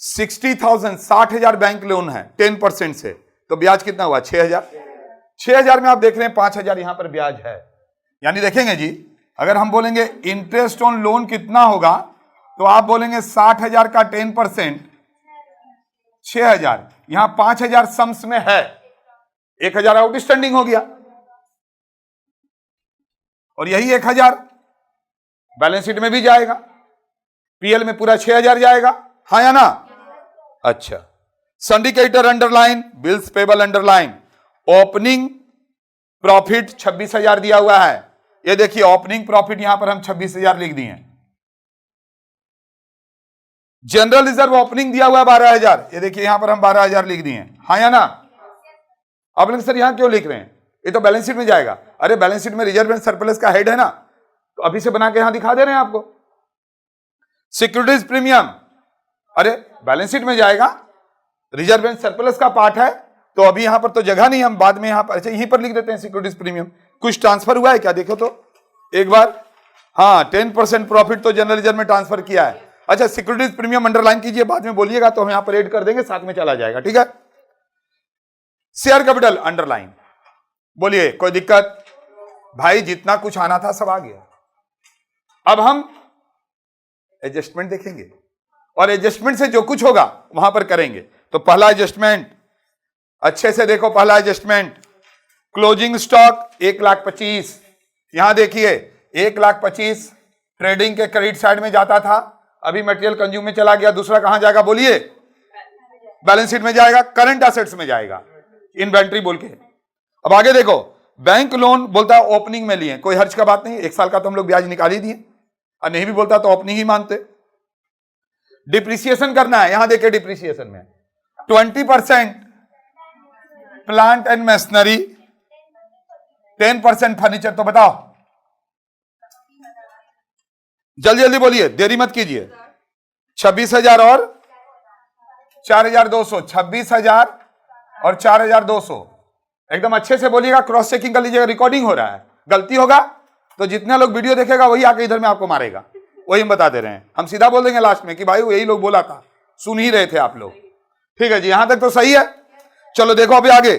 60,000, 60,000 बैंक लोन है 10% से, तो ब्याज कितना हुआ 6,000। 6,000 में आप देख रहे हैं 5,000 यहां पर ब्याज है, यानी देखेंगे जी, अगर हम बोलेंगे इंटरेस्ट ऑन लोन कितना होगा, तो आप बोलेंगे 60,000 का 10% 6,000, यहां 5,000 सम्स में है, 1,000 आउटस्टैंडिंग हो गया, और यही 1,000 बैलेंस शीट में भी जाएगा, पीएल में पूरा 6,000 जाएगा, हाँ या ना। अच्छा, sundry creditor underline, bills payable underline, opening profit 26,000 दिया हुआ है, ये देखिए ओपनिंग प्रॉफिट यहां पर हम 26,000 लिख दिए। जनरल रिजर्व ओपनिंग दिया हुआ है 12,000, ये देखिए यहां पर हम 12,000 लिख दिए, हाँ या ना। अब लेकिन सर यहां क्यों लिख रहे हैं, ये तो बैलेंस शीट में जाएगा। अरे बैलेंस शीट में रिजर्व एंड सरप्लस का हेड है ना, तो अभी से बना के यहां दिखा दे रहे हैं आपको। सिक्योरिटीज प्रीमियम, अरे बैलेंस शीट में जाएगा, रिजर्व एंड सरप्लस का पार्ट है, तो अभी यहां पर तो जगह नहीं, हम बाद में यहां पर, अच्छा यहीं पर लिख देते हैं सिक्योरिटीज प्रीमियम। कुछ ट्रांसफर हुआ है क्या, देखो तो एक बार, हाँ 10% प्रॉफिट तो जनरल रिजर्व में ट्रांसफर किया है। अच्छा, सिक्योरिटीज प्रीमियम अंडरलाइन कीजिए, बाद में बोलिएगा तो हम यहां पर ऐड कर देंगे, साथ में चला जाएगा, ठीक है। शेयर कैपिटल अंडरलाइन, बोलिए कोई दिक्कत, भाई जितना कुछ आना था सब आ गया। अब हम एडजस्टमेंट देखेंगे, और एडजस्टमेंट से जो कुछ होगा वहां पर करेंगे। तो पहला एडजस्टमेंट अच्छे से देखो, पहला एडजस्टमेंट क्लोजिंग स्टॉक 1,25,000, यहां देखिए 1,25,000 ट्रेडिंग के क्रेडिट साइड में जाता था, अभी मटेरियल कंज्यूम में चला गया। दूसरा कहां जाएगा बोलिए? बैलेंस शीट में जाएगा, करंट एसेट्स में जाएगा, इन्वेंट्री बोल के। अब आगे देखो, बैंक लोन बोलता है ओपनिंग में लिए, कोई हर्ज का बात नहीं, 1 साल का तो हम लोग ब्याज निकाल ही दिए, और नहीं भी बोलता तो ओपनिंग ही मानते। डिप्रिसिएशन करना है, यहां देखिए डिप्रिसिएशन में 20% प्लांट एंड मशीनरी, 10% फर्नीचर। तो बताओ जल्दी जल्दी बोलिए, देरी मत कीजिए। 26,000 और 4,200, 26,000 और 4,200, एकदम अच्छे से बोलिएगा, क्रॉस चेकिंग कर लीजिएगा, रिकॉर्डिंग हो रहा है। गलती होगा तो जितने लोग वीडियो देखेगा वही आके इधर में आपको मारेगा, वही हम बता दे रहे हैं। हम सीधा बोल देंगे लास्ट में कि भाई यही लोग बोला था, सुन ही रहे थे आप लोग। ठीक है जी, यहां तक तो सही है। चलो देखो अभी आगे,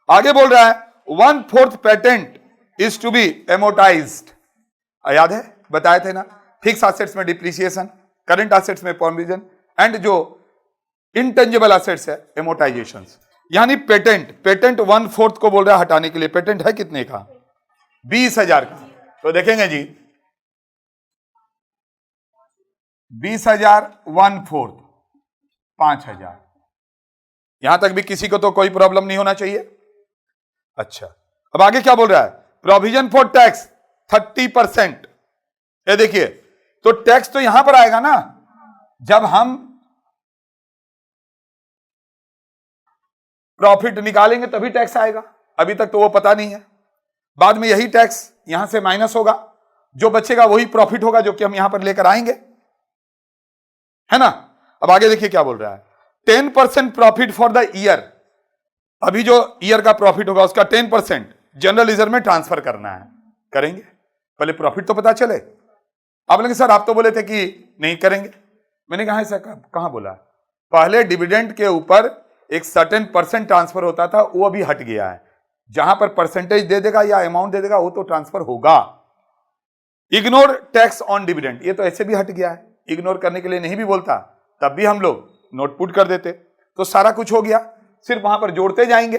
आगे बोल रहा है 1/4 पेटेंट इज टू बी एमोटाइज्ड। याद है, बताए थे ना, फिक्स एसेट्स में डिप्रिसिएशन, करंट एसेट्स में प्रोविजन, एंड जो इंटेंजिबल एसेट्स है एमोटाइजेशन। यानी पेटेंट 1/4 को बोल रहा है हटाने के लिए। पेटेंट है कितने का? 20,000 का। तो देखेंगे जी 20,000 1/4 5,000, यहां तक भी किसी को तो कोई प्रॉब्लम नहीं होना चाहिए। अच्छा, अब आगे क्या बोल रहा है? Provision for tax 30%। ये देखिए, तो टैक्स तो यहां पर आएगा ना जब हम प्रॉफिट निकालेंगे, तभी टैक्स आएगा। अभी तक तो वो पता नहीं है, बाद में यही टैक्स यहां से माइनस होगा, जो बचेगा वही प्रॉफिट होगा, जो कि हम यहां पर लेकर आएंगे, है ना। अब आगे देखिए क्या बोल रहा है, 10% प्रॉफिट फॉर द ईयर। अभी जो ईयर का प्रॉफिट होगा उसका 10% जनरल रिजर्व में ट्रांसफर करना है। करेंगे, पहले प्रॉफिट तो पता चले। आप बोलेंगे सर आप तो बोले थे कि नहीं करेंगे। मैंने कहा ऐसा कहां बोला? पहले डिविडेंड के ऊपर एक सर्टेन % ट्रांसफर होता था, वो अभी हट गया है। जहां पर परसेंटेज दे देगा या अमाउंट दे देगा वो तो ट्रांसफर होगा। इग्नोर टैक्स ऑन डिविडेंड, ये तो ऐसे भी हट गया है। इग्नोर करने के लिए नहीं भी बोलता, तब भी हम लोग नोट पुट कर देते। तो सारा कुछ हो गया, सिर्फ वहां पर जोड़ते जाएंगे,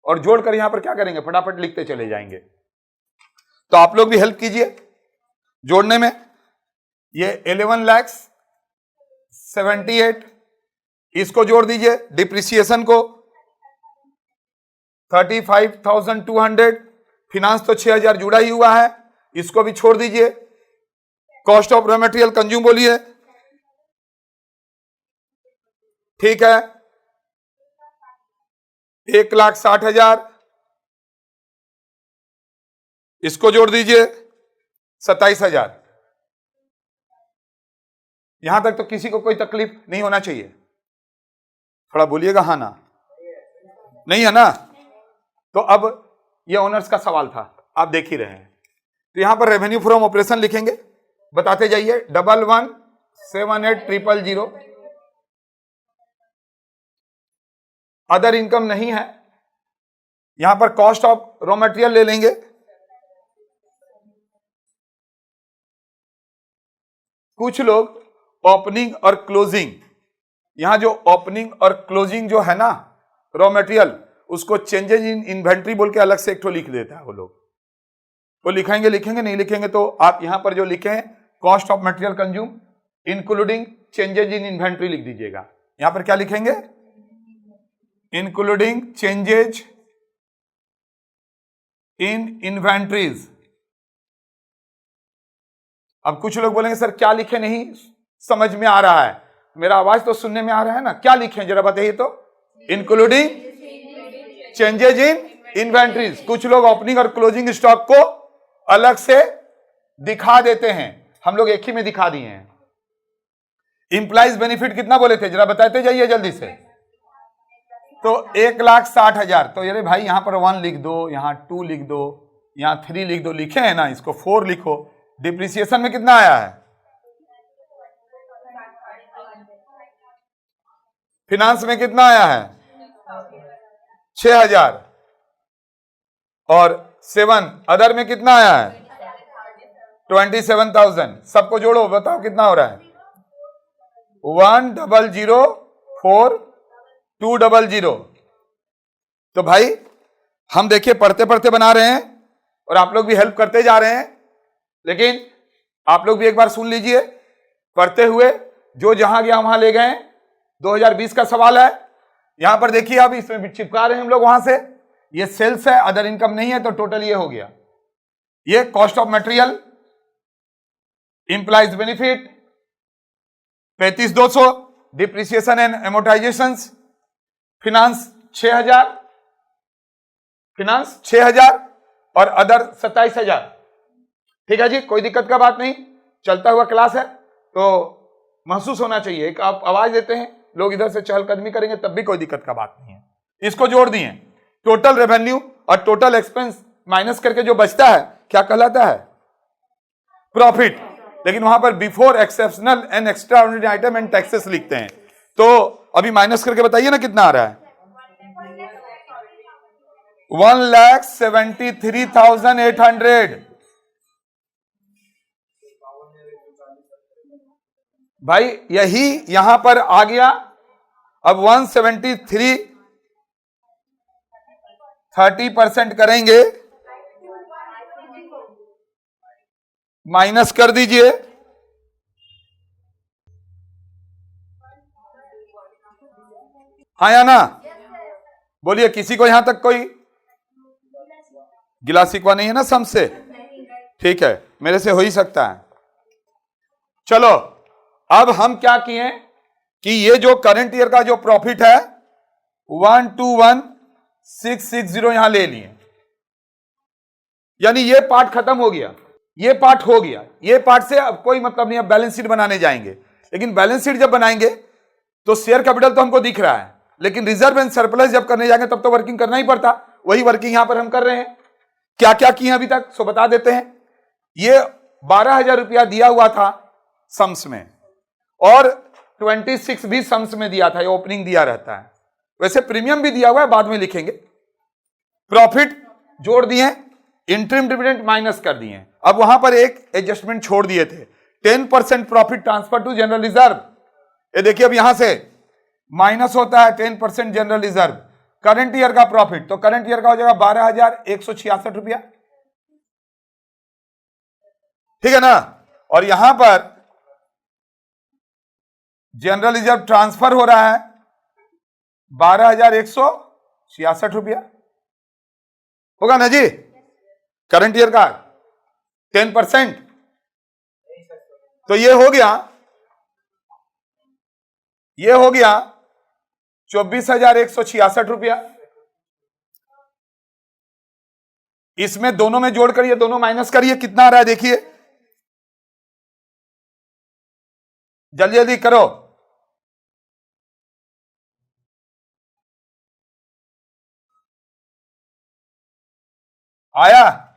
और जोड़कर यहां पर क्या करेंगे, फटाफट लिखते चले जाएंगे। तो आप लोग भी हेल्प कीजिए जोड़ने में। ये 11,78,000 इसको जोड़ दीजिए, डिप्रिसिएशन को 35,200, फिनांस तो 6,000 जुड़ा ही हुआ है, इसको भी छोड़ दीजिए। Cost of raw material consume बोलिए, ठीक है, 1,60,000 इसको जोड़ दीजिए, 27,000। यहां तक तो किसी को कोई तकलीफ नहीं होना चाहिए। थोड़ा बोलिएगा हाँ ना, नहीं है ना। तो अब ये ओनर्स का सवाल था, आप देख ही रहे हैं। तो यहां पर रेवेन्यू फ्रॉम ऑपरेशन लिखेंगे, बताते जाइए, 11,78,000। अदर इनकम नहीं है, यहां पर कॉस्ट ऑफ रॉ मटेरियल ले लेंगे, कुछ लोग ओपनिंग और क्लोजिंग, यहां जो ओपनिंग और क्लोजिंग जो है ना रॉ मटेरियल, उसको चेंजेज इन इन्वेंट्री बोल के अलग से एक ठो लिख देता है वो लोग। वो लिखेंगे, नहीं लिखेंगे तो आप यहां पर जो लिखे हैं cost of material consume including changes in inventory लिख दीजिएगा। यहां पर क्या लिखेंगे, इंक्लूडिंग चेंजेज इन इन्वेंट्रीज। अब कुछ लोग बोलेंगे सर क्या लिखे, नहीं समझ में आ रहा है, मेरा आवाज तो सुनने में आ रहा है ना, क्या लिखें जरा बताइए तो। Including changes in inventories. कुछ लोग ओपनिंग और क्लोजिंग स्टॉक को अलग से दिखा देते हैं, हम लोग एक ही में दिखा दिए हैं। इंप्लाइज बेनिफिट कितना बोले थे जरा बताते जाइए जल्दी से। तो 1,60,000, तो ये भाई यहां पर 1 लिख दो, यहां 2 लिख दो, यहां 3 लिख दो, लिखे हैं ना, इसको 4 लिखो। डिप्रिसिएशन में कितना आया है, फिनांस में कितना आया है 6,000, और 7 अदर में कितना आया है 27,000। सबको जोड़ो, बताओ कितना हो रहा है, 1,004 4200। तो भाई हम देखिए पढ़ते पढ़ते बना रहे हैं और आप लोग भी हेल्प करते जा रहे हैं, लेकिन आप लोग भी एक बार सुन लीजिए पढ़ते हुए, जो जहां गया वहां ले गए। 2020 का सवाल है, यहां पर देखिए अब इसमें भी चिपका रहे हैं हम लोग वहां से। ये सेल्स है, अदर इनकम नहीं है, तो टोटल ये हो गया। ये cost of material, employees benefit 35,200, depreciation and amortisation, finance 6,000 और अदर 27,000। ठीक है जी, कोई दिक्कत का बात नहीं, चलता हुआ क्लास है तो महसूस होना चाहिए। एक आप आवाज देते हैं, लोग इधर से चहलकदमी करेंगे तब भी कोई दिक्कत का बात नहीं है। इसको जोड़ दिए, टोटल रेवेन्यू और टोटल एक्सपेंस माइनस करके जो बचता है क्या कहलाता है? प्रॉफिट। लेकिन वहां पर before exceptional and extraordinary item and taxes लिखते हैं, तो अभी माइनस करके बताइए ना कितना आ रहा है? 1,73,800। भाई यही यहां पर आ गया। अब 173 30% करेंगे, माइनस कर दीजिए। हाँ या ना? बोलिए, किसी को यहां तक कोई गिला शिकवा नहीं है ना सम से? ठीक है, मेरे से हो ही सकता है। चलो अब हम क्या किए कि ये जो करंट ईयर का जो प्रॉफिट है 121,660 यहां ले लिए, यानी ये पार्ट खत्म हो गया, ये पार्ट हो गया। ये पार्ट से अब कोई मतलब नहीं। अब बैलेंस शीट बनाने जाएंगे, लेकिन बैलेंस शीट जब बनाएंगे तो शेयर कैपिटल तो हमको दिख रहा है, लेकिन रिजर्व एंड सरप्लस जब करने जाएंगे तब तो वर्किंग करना ही पड़ता। वही वर्किंग यहां पर हम कर रहे हैं। क्या क्या किए अभी तक सो बता देते हैं। ये 12,000 रुपया दिया हुआ था सम्स में, और 26 भी सम्स में दिया था, ये ओपनिंग दिया रहता है। वैसे प्रीमियम भी दिया हुआ है, बाद में लिखेंगे। प्रॉफिट जोड़ दिए, इंटरिम डिविडेंड माइनस कर दिए। अब वहां पर एक एडजस्टमेंट छोड़ दिए थे, 10% profit transfer to general reserve. ये देखिए अब यहां से माइनस होता है 10% जनरल रिजर्व। करंट ईयर का प्रॉफिट, तो करंट ईयर का हो जाएगा 12,166 रुपया। ठीक है ना? और यहां पर जनरल रिजर्व ट्रांसफर हो रहा है 12,166 रुपया, होगा ना जी? करंट ईयर का 10%, तो ये हो गया 24,166 रुपया। इसमें दोनों में जोड़ करिए, दोनों माइनस करिए, कितना आ रहा है देखिए, जल्दी जल्दी करो। आया?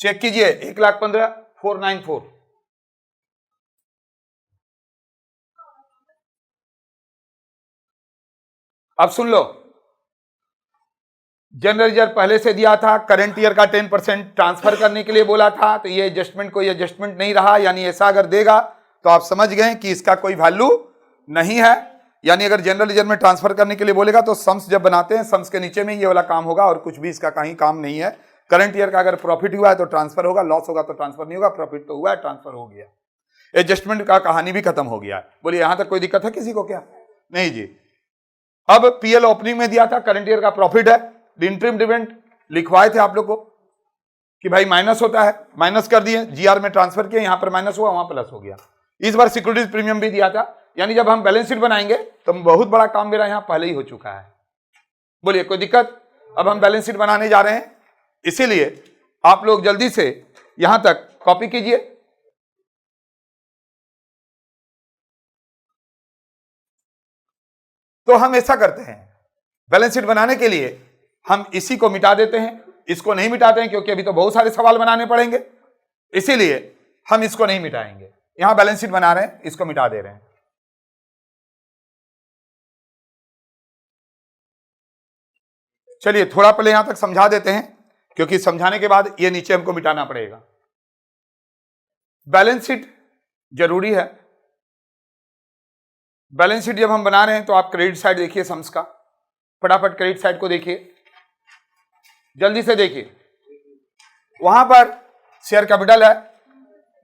चेक कीजिए, 1,15,494। अब सुन लो, जनरल रिजर्व पहले से दिया था, करंट ईयर का 10% ट्रांसफर करने के लिए बोला था, तो ये एडजस्टमेंट कोई एडजस्टमेंट नहीं रहा। यानी ऐसा अगर देगा तो आप समझ गए कि इसका कोई वैल्यू नहीं है। यानी अगर जनरल रिजर्व में ट्रांसफर करने के लिए बोलेगा तो सम्स जब बनाते हैं, सम्स के नीचे में ये वाला काम होगा, और कुछ भी इसका कहीं काम नहीं है। करंट ईयर का अगर प्रॉफिट हुआ है तो ट्रांसफर होगा, लॉस होगा तो ट्रांसफर नहीं होगा। प्रॉफिट तो हुआ है, ट्रांसफर हो गया, एडजस्टमेंट का कहानी भी खत्म हो गया। बोलिए यहां तक कोई दिक्कत है किसी को? क्या नहीं जी। अब पीएल ओपनिंग में दिया था, करंट ईयर का प्रॉफिट है, इंटरिम डिविडेंड लिखवाए थे आप लोग को कि भाई माइनस होता है, माइनस कर दिए, जीआर में ट्रांसफर किए, यहां पर माइनस हुआ, वहां प्लस हो गया। इस बार सिक्योरिटीज प्रीमियम भी दिया था। यानी जब हम बैलेंस शीट बनाएंगे तो बहुत बड़ा काम मेरा यहां पहले ही हो चुका है। बोलिए कोई दिक्कत? अब हम बैलेंस शीट बनाने जा रहे हैं, इसीलिए आप लोग जल्दी से यहां तक कॉपी कीजिए। तो हम ऐसा करते हैं, बैलेंस शीट बनाने के लिए हम इसी को मिटा देते हैं, इसको नहीं मिटाते हैं क्योंकि अभी तो बहुत सारे सवाल बनाने पड़ेंगे, इसीलिए हम इसको नहीं मिटाएंगे। यहां बैलेंस शीट बना रहे हैं, इसको मिटा दे रहे हैं। चलिए थोड़ा पहले यहां तक समझा देते हैं, क्योंकि समझाने के बाद ये नीचे हमको मिटाना पड़ेगा। बैलेंस शीट जरूरी है। बैलेंस शीट जब हम बना रहे हैं तो आप क्रेडिट साइड देखिए सम्स का, फटाफट क्रेडिट साइड को देखिए, जल्दी से देखिए। वहां पर शेयर कैपिटल है,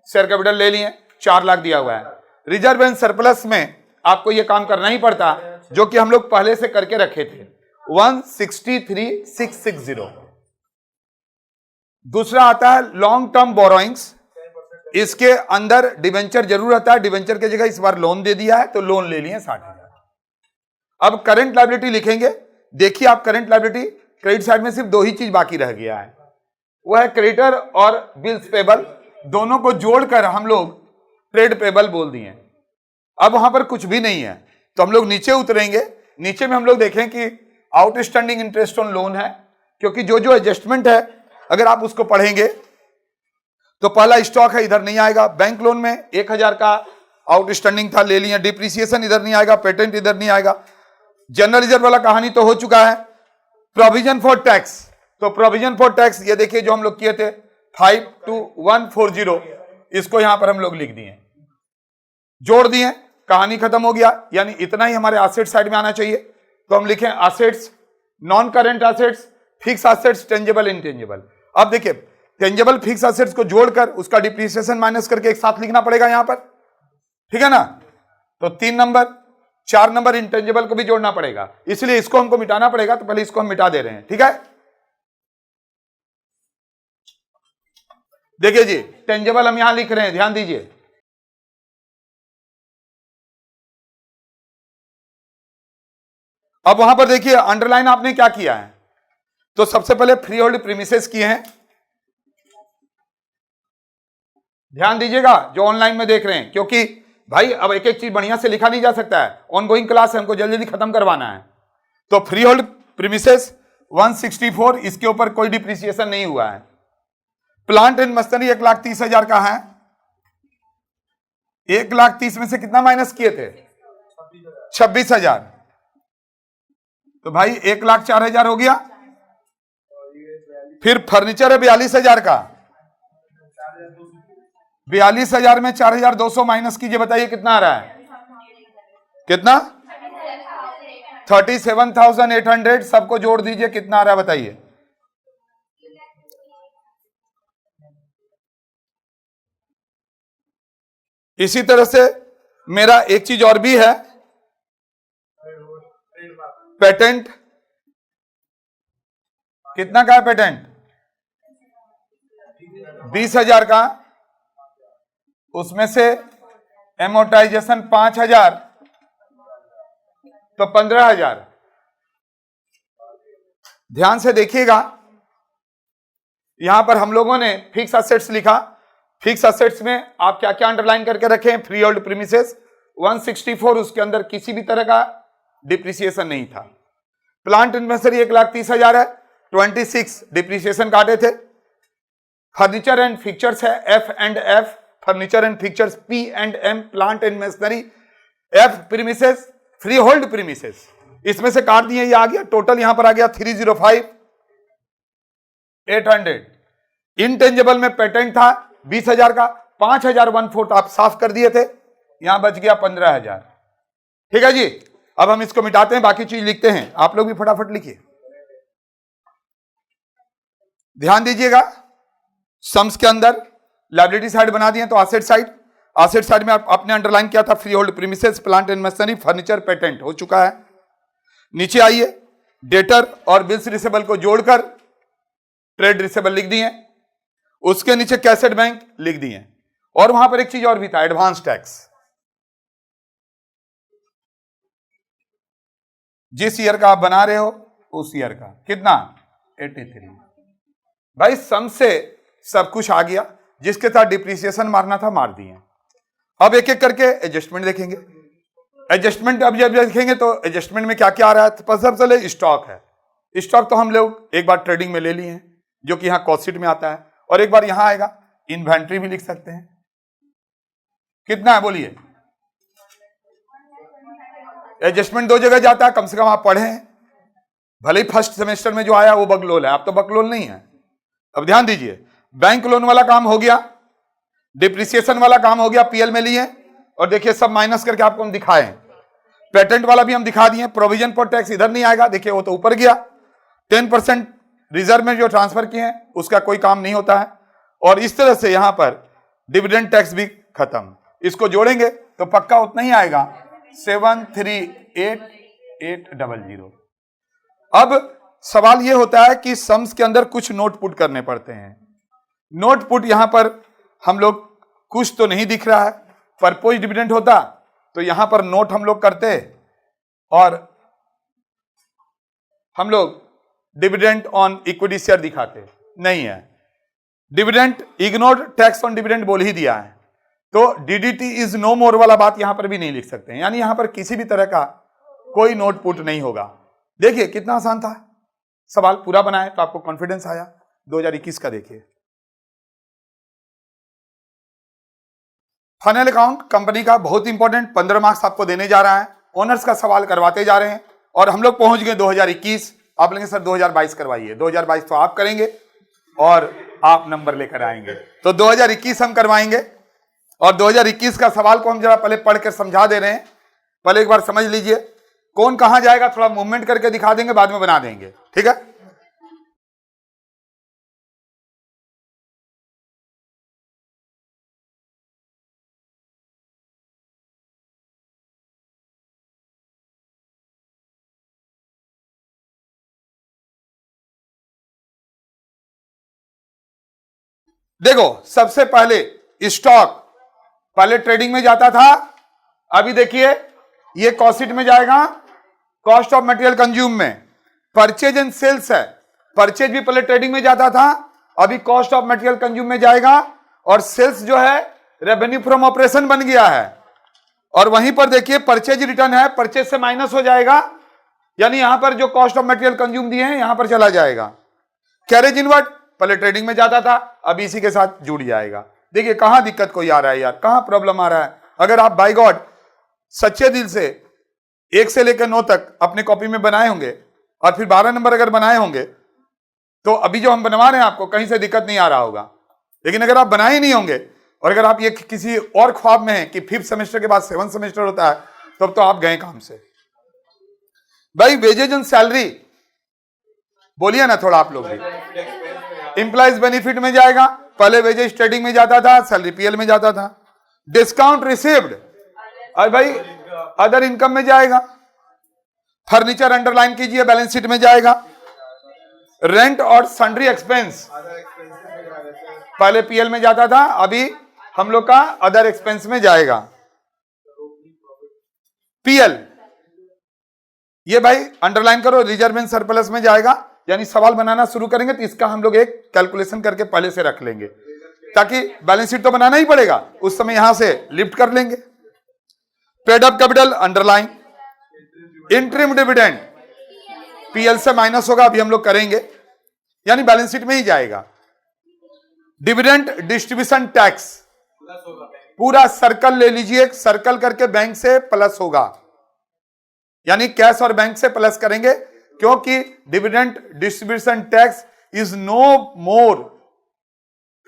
शेयर कैपिटल ले लिए, 4 लाख दिया हुआ है। रिजर्व एंड सरप्लस में आपको यह काम करना ही पड़ता, जो कि हम लोग पहले से करके रखे थे, 163,660। दूसरा आता है लॉन्ग टर्म बोरोइंग्स, इसके अंदर डिवेंचर जरूर आता है, डिवेंचर की जगह इस बार लोन दे दिया है तो लोन ले लिए 60,000। अब करंट लायबिलिटी लिखेंगे। देखिए आप करंट लायबिलिटी क्रेडिट साइड में सिर्फ 2 ही चीज बाकी रह गया है, वह है क्रेडिटर और बिल्स पेबल, दोनों को जोड़कर हम लोग ट्रेड पेबल बोल दिए। अब वहां पर कुछ भी नहीं है तो हम लोग नीचे उतरेंगे। नीचे में हम लोग देखें कि आउटस्टैंडिंग इंटरेस्ट ऑन लोन है, क्योंकि जो जो एडजस्टमेंट है अगर आप उसको पढ़ेंगे तो पहला स्टॉक है, इधर नहीं आएगा। बैंक लोन में 1,000 का आउटस्टैंडिंग था, ले लिया। डिप्रिसिएशन इधर नहीं आएगा, पेटेंट इधर नहीं आएगा। जनरल रिजर्व वाला कहानी तो हो चुका है। प्रोविजन फॉर टैक्स, तो प्रोविजन फॉर टैक्स ये देखिए जो हम लोग किए थे 52,140, इसको यहां पर हम लोग लिख दिए, जोड़ दिए, कहानी खत्म हो गया। यानी इतना ही हमारे एसेट साइड में आना चाहिए। तो हम लिखें assets, non current assets, fix assets, tangible, intangible. अब देखिए टेंजेबल फिक्स एसेट्स को जोड़कर उसका डिप्रिसिएशन माइनस करके एक साथ लिखना पड़ेगा यहां पर, ठीक है ना। तो 3 नंबर, 4 नंबर इनटेंजेबल को भी जोड़ना पड़ेगा, इसलिए इसको हमको मिटाना पड़ेगा। तो पहले इसको हम मिटा दे रहे हैं, ठीक है। देखिए जी टेंजेबल हम यहां लिख रहे हैं, ध्यान दीजिए। अब वहां पर देखिए अंडरलाइन आपने क्या किया है, तो सबसे पहले फ्री होल्ड प्रीमिसेस किए हैं। ध्यान दीजिएगा जो ऑनलाइन में देख रहे हैं, क्योंकि भाई अब एक एक चीज बढ़िया से लिखा नहीं जा सकता है, ऑनगोइंग क्लास है, हमको जल्दी जल्दी खत्म करवाना है। तो फ्री होल्ड प्रीमिसेस 164, इसके ऊपर कोई डिप्रिसिएशन नहीं हुआ है। प्लांट एंड मशीनरी 1,30,000 का है। 1,30,000 में से कितना माइनस किए थे? 26,000। तो भाई 1,04,000 हो गया। फिर फर्नीचर है 42,000 का, 42,000 में 4,200 माइनस कीजिए, बताइए कितना आ रहा है? कितना? 37,800। सबको जोड़ दीजिए, कितना आ रहा है बताइए? इसी तरह से मेरा एक चीज और भी है, पेटेंट। कितना का है पेटेंट? 20,000 का। उसमें से एमोटाइजेशन 5,000, तो 15,000। ध्यान से देखिएगा, यहां पर हम लोगों ने फिक्स एसेट्स लिखा। फिक्स एसेट्स में आप क्या क्या अंडरलाइन करके रखे हैं? फ्री होल्ड प्रीमिसेस 164, उसके अंदर किसी भी तरह का डिप्रिसिएशन नहीं था। प्लांट एंड मशीनरी 1,30,000 है, 26 डिप्रिसिएशन काटे थे। फर्नीचर एंड फिक्चर्स है F&F, furniture and fixtures P&M, plant and machinery F premises, free hold premises इसमें से काट दिए, ये आ गया टोटल, यहां पर आ गया 305,800। इनटेंजेबल में पेटेंट था 20,000 का, 5,000 1/4 आप साफ कर दिए थे, यहां बच गया 15,000। ठीक है जी। अब हम इसको मिटाते हैं, बाकी चीज लिखते हैं। आप लोग भी फटाफट लिखिए, ध्यान दीजिएगा। सम्स के अंदर लायबिलिटी साइड बना दिए, तो एसेट साइड, एसेट साइड में आपने अंडरलाइन किया था free hold premises, plant and machinery, furniture, patent हो चुका है। नीचे आइए, डेटर और बिल्स रिसेबल को जोड़कर ट्रेड रिसेबल लिख दिए, उसके नीचे कैसेट बैंक लिख दिए, और वहां पर एक चीज और भी था, एडवांस टैक्स। जिस ईयर का आप बना रहे हो उस ईयर का कितना? 83। भाई सम से सब कुछ आ गया, जिसके साथ डिप्रिसिएशन मारना था मार दिए। अब एक एक करके एडजस्टमेंट देखेंगे। एडजस्टमेंट अब जब देखेंगे तो एडजस्टमेंट में क्या क्या आ रहा है? तो सबसे पहले स्टॉक है। स्टॉक तो हम लोग एक बार ट्रेडिंग में ले लिए हैं, जो कि यहां कॉस्ट शीट में आता है, और एक बार यहां आएगा, इन्वेंट्री भी लिख सकते हैं। कितना है बोलिए? एडजस्टमेंट 2 जगह जाता है, कम से कम आप पढ़ें। भले ही फर्स्ट सेमेस्टर में जो आया वो बकलोल है, आप तो बकलोल नहीं है। अब ध्यान दीजिए, बैंक लोन वाला काम हो गया, डिप्रिसिएशन वाला काम हो गया, पीएल में लिए, और देखिए सब माइनस करके आपको हम दिखाए। पेटेंट वाला भी हम दिखा दिए। प्रोविजन फॉर टैक्स इधर नहीं आएगा, देखिए वो तो ऊपर गया। 10% रिजर्व में जो ट्रांसफर किए हैं उसका कोई काम नहीं होता है। और इस तरह से यहां पर डिविडेंड टैक्स भी खत्म। इसको जोड़ेंगे तो पक्का उतना ही आएगा 738800। अब सवाल यह होता है कि सम्स के अंदर कुछ नोट पुट करने पड़ते हैं। नोट पुट यहां पर हम लोग कुछ तो नहीं दिख रहा है। परपोज डिविडेंड होता तो यहां पर नोट हम लोग करते और हम लोग डिविडेंड ऑन इक्विटी शेयर दिखाते, नहीं है। Dividend ignore tax on dividend बोल ही दिया है, तो डीडीटी इज नो मोर वाला बात यहां पर भी नहीं लिख सकते हैं। यानी यहां पर किसी भी तरह का कोई नोट पुट नहीं होगा। देखिए कितना आसान था सवाल, पूरा बनाए तो आपको कॉन्फिडेंस आया। 2021 का देखिए, फाइनल अकाउंट कंपनी का बहुत इंपॉर्टेंट 15 मार्क्स आपको देने जा रहा है। ओनर्स का सवाल करवाते जा रहे हैं और हम लोग पहुंच गए 2021। आप लेंगे सर 2022 करवाइए। 2022 तो आप करेंगे और आप नंबर लेकर आएंगे, तो 2021 हम करवाएंगे। और 2021 का सवाल को हम जरा पहले पढ़ कर समझा दे रहे हैं। पहले एक बार समझ लीजिए कौन कहां जाएगा, थोड़ा मूवमेंट करके दिखा देंगे, बाद में बना देंगे, ठीक है। देखो सबसे पहले स्टॉक पहले ट्रेडिंग में जाता था, अभी देखिए ये कॉस्ट में जाएगा, कॉस्ट ऑफ मटेरियल कंज्यूम में। परचेज एंड सेल्स है, परचेज भी पहले ट्रेडिंग में जाता था, अभी कॉस्ट ऑफ मटेरियल कंज्यूम में जाएगा। और सेल्स जो है रेवेन्यू फ्रॉम ऑपरेशन बन गया है। और वहीं पर देखिए परचेज रिटर्न है, परचेज से माइनस हो जाएगा, यानी यहां पर जो कॉस्ट ऑफ मटेरियल कंज्यूम दिए हैं यहां पर चला जाएगा। कैरेज इनवर्ट पहले ट्रेडिंग में जाता था, अभी इसी के साथ जुड़ जाएगा। देखिए कहां दिक्कत कोई आ रहा है यार, कहां प्रॉब्लम आ रहा है। अगर आप बाय गॉड सच्चे दिल से 1 से लेकर 9 तक अपने कॉपी में बनाए होंगे और फिर 12 नंबर अगर बनाए होंगे तो अभी जो हम बनवा रहे हैं आपको कहीं से दिक्कत नहीं आ रहा होगा। लेकिन अगर आप बनाए ही नहीं होंगे और अगर आप ये किसी और ख्वाब में हैं कि 5th सेमेस्टर के बाद 7th सेमेस्टर होता है, तब तो आप गए काम से। भाई वेजेज एंड सैलरी बोलिए ना थोड़ा आप लोग भी। इंप्लॉइज बेनिफिट में जाएगा, पहले वेजेज ट्रेडिंग में जाता था, सैलरी पीएल में जाता था। डिस्काउंट रिसीव्ड और भाई अदर इनकम में जाएगा। फर्नीचर अंडरलाइन कीजिए, बैलेंस शीट में जाएगा। रेंट और सन्ड्री एक्सपेंस पहले पीएल में जाता था, अभी हम लोग का अदर एक्सपेंस में जाएगा। पीएल ये भाई अंडरलाइन करो, रिजर्व एंड सरप्लस में जाएगा। यानी सवाल बनाना शुरू करेंगे तो इसका हम लोग एक कैलकुलेशन करके पहले से रख लेंगे, ताकि बैलेंस शीट तो बनाना ही पड़ेगा, उस समय यहां से लिफ्ट कर लेंगे। Paid up capital underline. Interim dividend PL से माइनस होगा, अभी हम लोग करेंगे, यानी बैलेंस शीट में ही जाएगा। डिविडेंड डिस्ट्रीब्यूशन टैक्स पूरा सर्कल ले लीजिए, सर्कल करके बैंक से प्लस होगा, यानी कैश और बैंक से प्लस करेंगे, क्योंकि dividend distribution tax is no more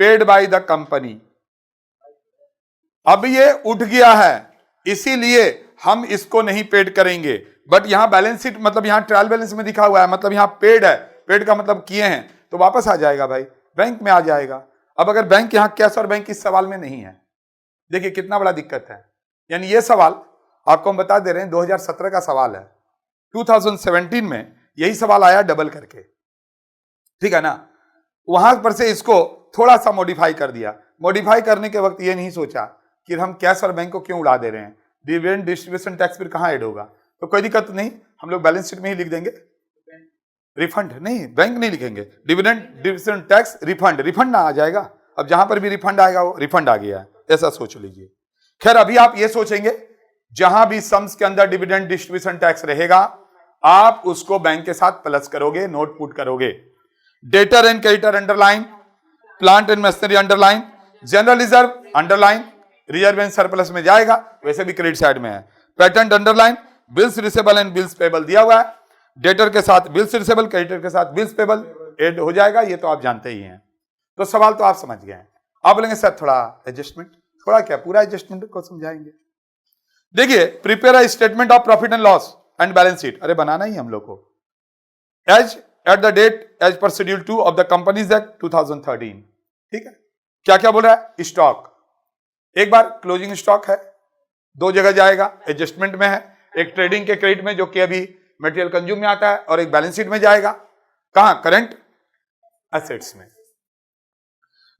paid by the company. अब ये उठ गया है, इसीलिए हम इसको नहीं पेड करेंगे। बट यहां बैलेंस शीट मतलब यहां ट्रायल बैलेंस में दिखा हुआ है, मतलब यहां पेड है, पेड का मतलब किए हैं, तो वापस आ जाएगा भाई, बैंक में आ जाएगा। अब अगर बैंक यहां कैश और बैंक इस सवाल में नहीं है, देखिए कितना बड़ा दिक्कत है। यानी ये सवाल आपको हम बता दे रहे हैं 2017 का सवाल है, 2017 में यही सवाल आया डबल करके, ठीक है ना। वहां पर से इसको थोड़ा सा मॉडिफाई कर दिया। मॉडिफाई करने के वक्त ये नहीं सोचा कि हम कैश और बैंक को क्यों उड़ा दे रहे हैं, डिविडेंड डिस्ट्रीब्यूशन टैक्स फिर कहां ऐड होगा, तो कोई दिक्कत नहीं, हम लोग बैलेंस शीट में ही लिख देंगे। रिफंड नहीं, बैंक नहीं लिखेंगे, dividend distribution tax refund, refund ना आ जाएगा। अब जहां पर भी रिफंड आएगा वो रिफंड आ गया है, ऐसा सोच लीजिए। खैर अभी आप ये सोचेंगे जहां भी सम्स के अंदर डिविडेंड डिस्ट्रीब्यूशन टैक्स रहेगा आप उसको बैंक के साथ प्लस करोगे, नोट पुट करोगे। Debtor and creditor underline, plant and machinery underline, general reserve underline, reserve and surplus में जाएगा, वैसे भी क्रेडिट साइड में है। Patent underline, bills receivable and bills payable दिया हुआ है, डेटर के साथ बिल्स रिसेबल, क्रेडिटर के साथ बिल्स पेबल ऐड हो जाएगा, ये तो आप जानते ही हैं। तो सवाल तो आप समझ गए हैं। आप बोलेंगे सर थोड़ा एडजस्टमेंट, थोड़ा क्या, पूरा एडजस्टमेंट को समझाएंगे। देखिए, prepare a statement of profit and loss and balance sheet, अरे बनाना ही हम लोग को, as at the date as per schedule 2 of the companies act 2013। ठीक है, क्या क्या बोल रहा है, स्टॉक, एक बार क्लोजिंग स्टॉक है, दो जगह जाएगा, एडजस्टमेंट में है, एक ट्रेडिंग के क्रेडिट में जो कि अभी मटेरियल कंज्यूम में आता है, और एक बैलेंस शीट में जाएगा, कहां, करंट एसेट्स में।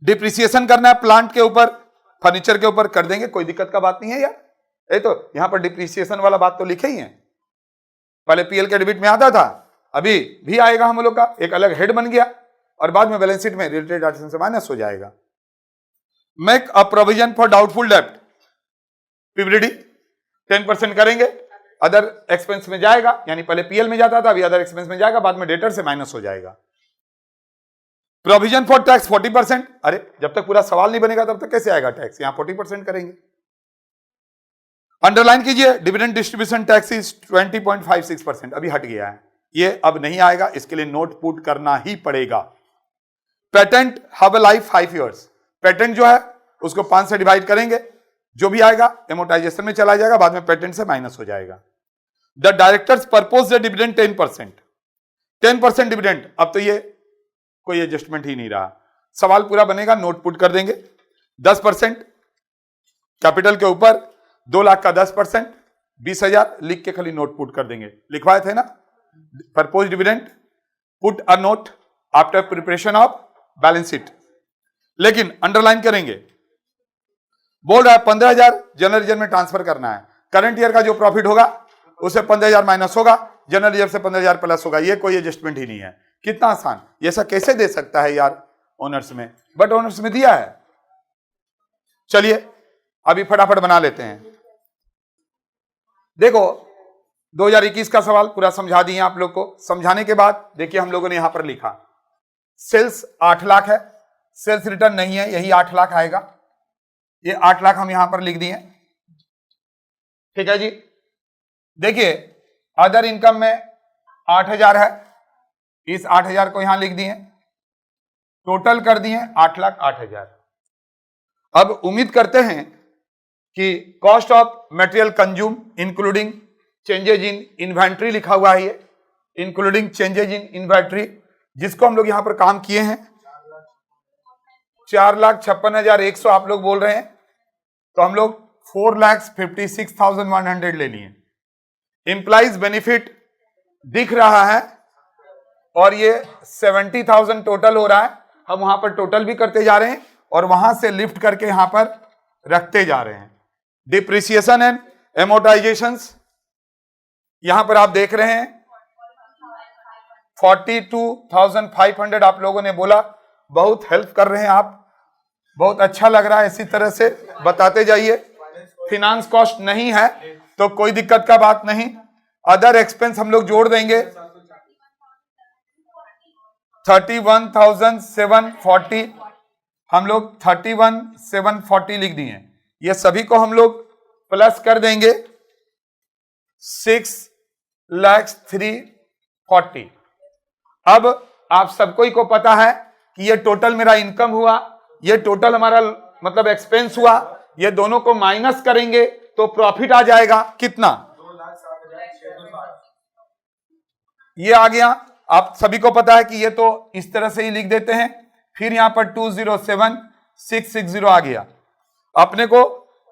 डिप्रिसिएशन करना है प्लांट के ऊपर, फर्नीचर के ऊपर, कर देंगे, कोई दिक्कत का बात नहीं है यार। ये तो यहां पर डिप्रिसिएशन वाला बात तो लिखे ही है, पहले पीएल के डेबिट में आता था, अभी भी आएगा, हम लोग का एक अलग हेड बन गया, और बाद में बैलेंस शीट में रिलेटेड आइटम से माइनस हो जाएगा। Make a provision for doubtful डेब्ट, पीबीडी 10% करेंगे, अदर एक्सपेंस में जाएगा, यानी पहले पीएल में जाता था, अभी अदर एक्सपेंस में जाएगा, बाद में डेटर से माइनस हो जाएगा। प्रोविजन फॉर टैक्स 40%, अरे जब तक पूरा सवाल नहीं बनेगा तब तक कैसे आएगा टैक्स, यहां 40% करेंगे। अंडरलाइन कीजिए, डिविडेंड डिस्ट्रीब्यूशन टैक्स इज 20.56%, अभी हट गया है, ये अब नहीं आएगा, इसके लिए नोट पुट करना ही पड़ेगा। Patent have a life 5 years, patent जो है उसको 5 से डिवाइड करेंगे, जो भी आएगा एमोटाइजेशन में चला जाएगा, बाद में पेटेंट से माइनस हो जाएगा। The directors propose the dividend 10% dividend, अब तो ये कोई एडजस्टमेंट ही नहीं रहा, सवाल पूरा बनेगा, नोट पुट कर देंगे। 10% कैपिटल के ऊपर, 2 लाख का 10%, 20,000 लिख के खाली नोट पुट कर देंगे, लिखवाए थे ना, propose dividend, put a note after preparation of balance sheet. लेकिन अंडरलाइन करेंगे, बोल रहा है 15,000 जनरल रिजर्व में ट्रांसफर करना है, करंट ईयर का जो प्रॉफिट होगा उससे 15,000 माइनस होगा, जनरल रिजर्व से 15,000 प्लस होगा, ये कोई एडजस्टमेंट ही नहीं है। कितना आसान, ये ऐसा कैसे दे सकता है यार ओनर्स में, बट ओनर्स में दिया है। चलिए अभी फटाफट बना लेते हैं। देखो 2021 का सवाल पूरा समझा दिए आप लोग को, समझाने के बाद देखिए हम लोगों ने यहां पर लिखा सेल्स 8 लाख है, सेल्स रिटर्न नहीं है, यही 8 लाख आएगा, ये 8 लाख हम यहां पर लिख दिए। ठीक है जी, देखिए अदर इनकम में 8,000 है, इस 8,000 को यहां लिख दिए, टोटल कर दिए 8 लाख 8,000। अब उम्मीद करते हैं कि cost of material consume including changes in inventory लिखा हुआ है, ये इंक्लूडिंग चेंजेज इन इन्वेंट्री, जिसको हम लोग यहां पर काम किए हैं 4,56,100 आप लोग बोल रहे हैं, तो हम लोग 4,56,100 ले लिए। इंप्लाइज बेनिफिट दिख रहा है और ये 70,000 टोटल हो रहा है, हम वहां पर टोटल भी करते जा रहे हैं और वहां से लिफ्ट करके यहां पर रखते जा रहे हैं। डिप्रिसिएशन एंड एमोटाइजेशंस यहां पर आप देख रहे हैं 42,500 आप लोगों ने बोला, बहुत हेल्प कर रहे हैं आप, बहुत अच्छा लग रहा है, इसी तरह से बताते जाइए। फिनांस कॉस्ट नहीं है तो कोई दिक्कत का बात नहीं, अदर एक्सपेंस हम लोग जोड़ देंगे 31,740, हम लोग 31,740 लिख दिए, ये सभी को हम लोग प्लस कर देंगे 6,03,40। अब आप सबको ही को पता है कि ये टोटल मेरा इनकम हुआ, ये टोटल हमारा मतलब एक्सपेंस हुआ, ये दोनों को माइनस करेंगे तो प्रॉफिट आ जाएगा कितना, ये आ गया। आप सभी को पता है कि ये तो इस तरह से ही लिख देते हैं, फिर यहां पर 207,660 आ गया, अपने को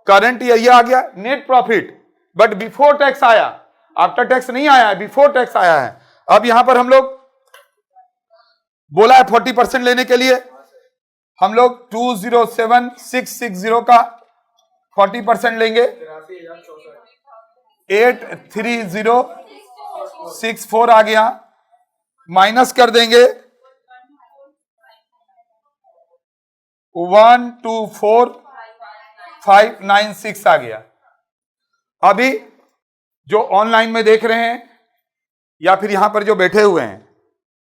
करंट ये आ गया net profit, but before tax आया, आफ्टर टैक्स नहीं आया है, बिफोर टैक्स आया है। अब यहां पर हम लोग बोला है 40% लेने के लिए, हम लोग 207,660 का 40% लेंगे, 830,64 आ गया, माइनस कर देंगे 124,596 आ गया। अभी जो ऑनलाइन में देख रहे हैं या फिर यहां पर जो बैठे हुए हैं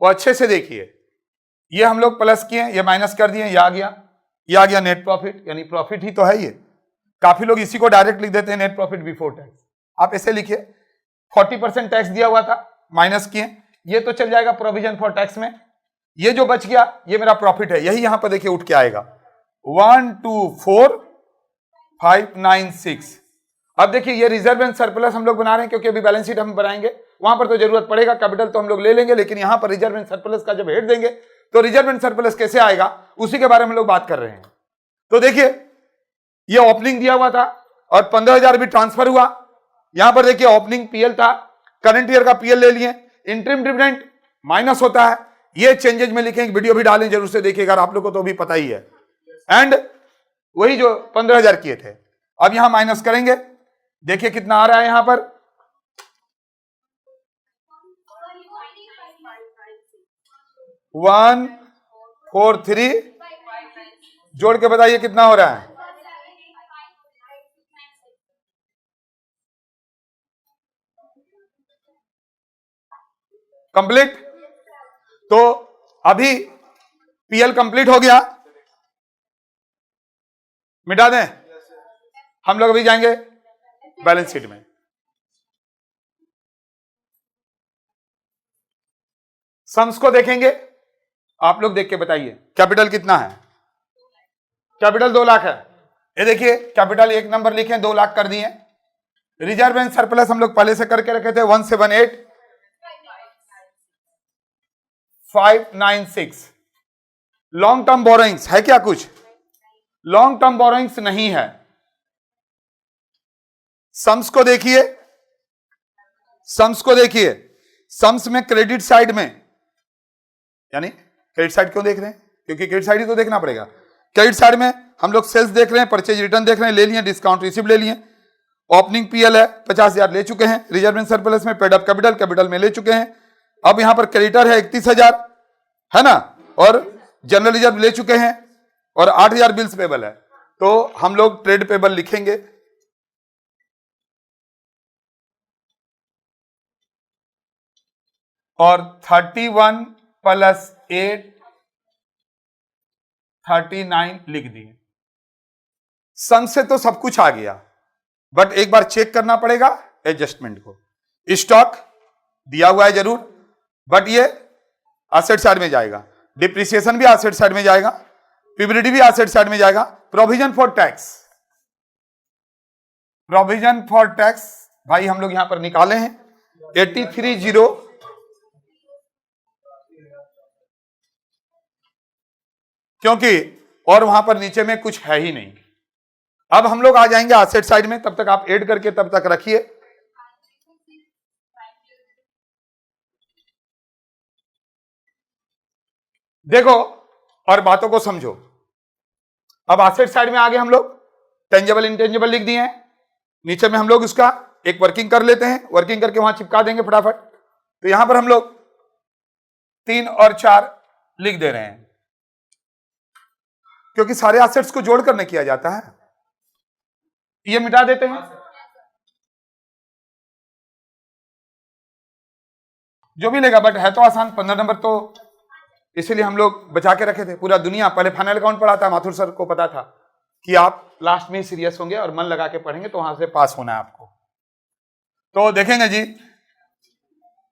वो अच्छे से देखिए, ये हम लोग प्लस किए, ये माइनस कर दिए, ये आ गया नेट प्रॉफिट, यानी प्रॉफिट ही तो है ये। काफी लोग इसी को डायरेक्ट लिख देते हैं नेट प्रॉफिट बिफोर टैक्स, आप ऐसे लिखिए 40% टैक्स दिया हुआ था, माइनस किए, ये तो चल जाएगा प्रोविजन फॉर टैक्स में, ये जो बच गया ये मेरा प्रॉफिट है, यही यहां पर देखिए उठ के आएगा 124,596। अब देखिए ये रिजर्व एंड सरप्लस हम लोग बना रहे हैं क्योंकि अभी बैलेंस शीट हम बनाएंगे, वहां पर तो जरूरत पड़ेगा, कैपिटल तो हम लोग ले लेंगे, लेकिन यहां पर रिजर्व एंड सरप्लस का जब हेड देंगे तो रिजर्व एंड सरप्लस कैसे आएगा उसी के बारे में लोग बात कर रहे हैं। तो देखिए ये ओपनिंग दिया हुआ था और 15,000 भी ट्रांसफर हुआ। यहां पर देखिए ओपनिंग पीएल था, करंट ईयर का पीएल ले लिए, इंटरिम डिविडेंड माइनस होता है, ये चेंजेज में लिखेंगे, वीडियो भी डालें जरूर से देखिएगा, आप लोग को तो भी पता ही है। एंड वही जो 15,000 किए थे अब यहां माइनस करेंगे, देखिए कितना आ रहा है यहां पर 143, जोड़ के बताइए कितना हो रहा है, कंप्लीट। तो अभी पीएल कंप्लीट हो गया, मिटा दें, हम लोग अभी जाएंगे बैलेंस शीट में। सम्स को देखेंगे, आप लोग देख के बताइए कैपिटल कितना है, कैपिटल 2 लाख है, ये देखिए कैपिटल एक नंबर लिखे 2 लाख कर दिए। रिजर्व एंड सरप्लस हम लोग पहले से करके रखे थे 178,596। लॉन्ग टर्म बोरोइंग्स है क्या कुछ, लॉन्ग टर्म बोरोइंग्स नहीं है। सम्स को देखिए, सम्स को देखिए, सम्स में क्रेडिट साइड में, यानी क्रेडिट साइड क्यों देख रहे हैं, क्योंकि क्रेडिट साइड ही तो देखना पड़ेगा। क्रेडिट साइड में हम लोग सेल्स देख रहे हैं, परचेज रिटर्न देख रहे हैं, ले लिए, डिस्काउंट रिसीव ले लिए, ओपनिंग पीएल है 50,000 ले चुके हैं, रिजर्व एंड सरप्लस में पेड अप कैपिटल, कैपिटल में ले चुके हैं। अब यहां पर क्रेडिटर है 31,000 है ना, और जनरल रिजर्व ले चुके हैं और 8,000 बिल्स पेबल है, तो हम लोग ट्रेड पेबल लिखेंगे। और 31 + 8 39 लिख दिए। सम से तो सब कुछ आ गया, बट एक बार चेक करना पड़ेगा एडजस्टमेंट को। स्टॉक दिया हुआ है जरूर, बट ये एसेट साइड में जाएगा, डिप्रिसिएशन भी एसेट साइड में जाएगा, पीबीडी भी एसेट साइड में जाएगा। Provision for tax, provision for tax भाई हम लोग यहां पर निकाले हैं 83,000, क्योंकि और वहां पर नीचे में कुछ है ही नहीं। अब हम लोग आ जाएंगे एसेट साइड में, तब तक आप ऐड करके तब तक रखिए। देखो और बातों को समझो। अब एसेट साइड में आगे हम लोग टेंजेबल इंटेंजेबल लिख दिए हैं, नीचे में हम लोग उसका एक वर्किंग कर लेते हैं, वर्किंग करके वहां चिपका देंगे फटाफट। तो यहां पर हम लोग 3 और 4 लिख दे रहे हैं, क्योंकि सारे एसेट्स को जोड़ करने किया जाता है। ये मिटा देते हैं, जो भी लेगा, बट है तो आसान, 15 नंबर तो इसीलिए हम लोग बचा के रखे थे। पूरा दुनिया पहले फाइनल अकाउंट पढ़ा था, माथुर सर को पता था कि आप लास्ट में सीरियस होंगे और मन लगा के पढ़ेंगे तो वहां से पास होना है आपको। तो देखेंगे जी,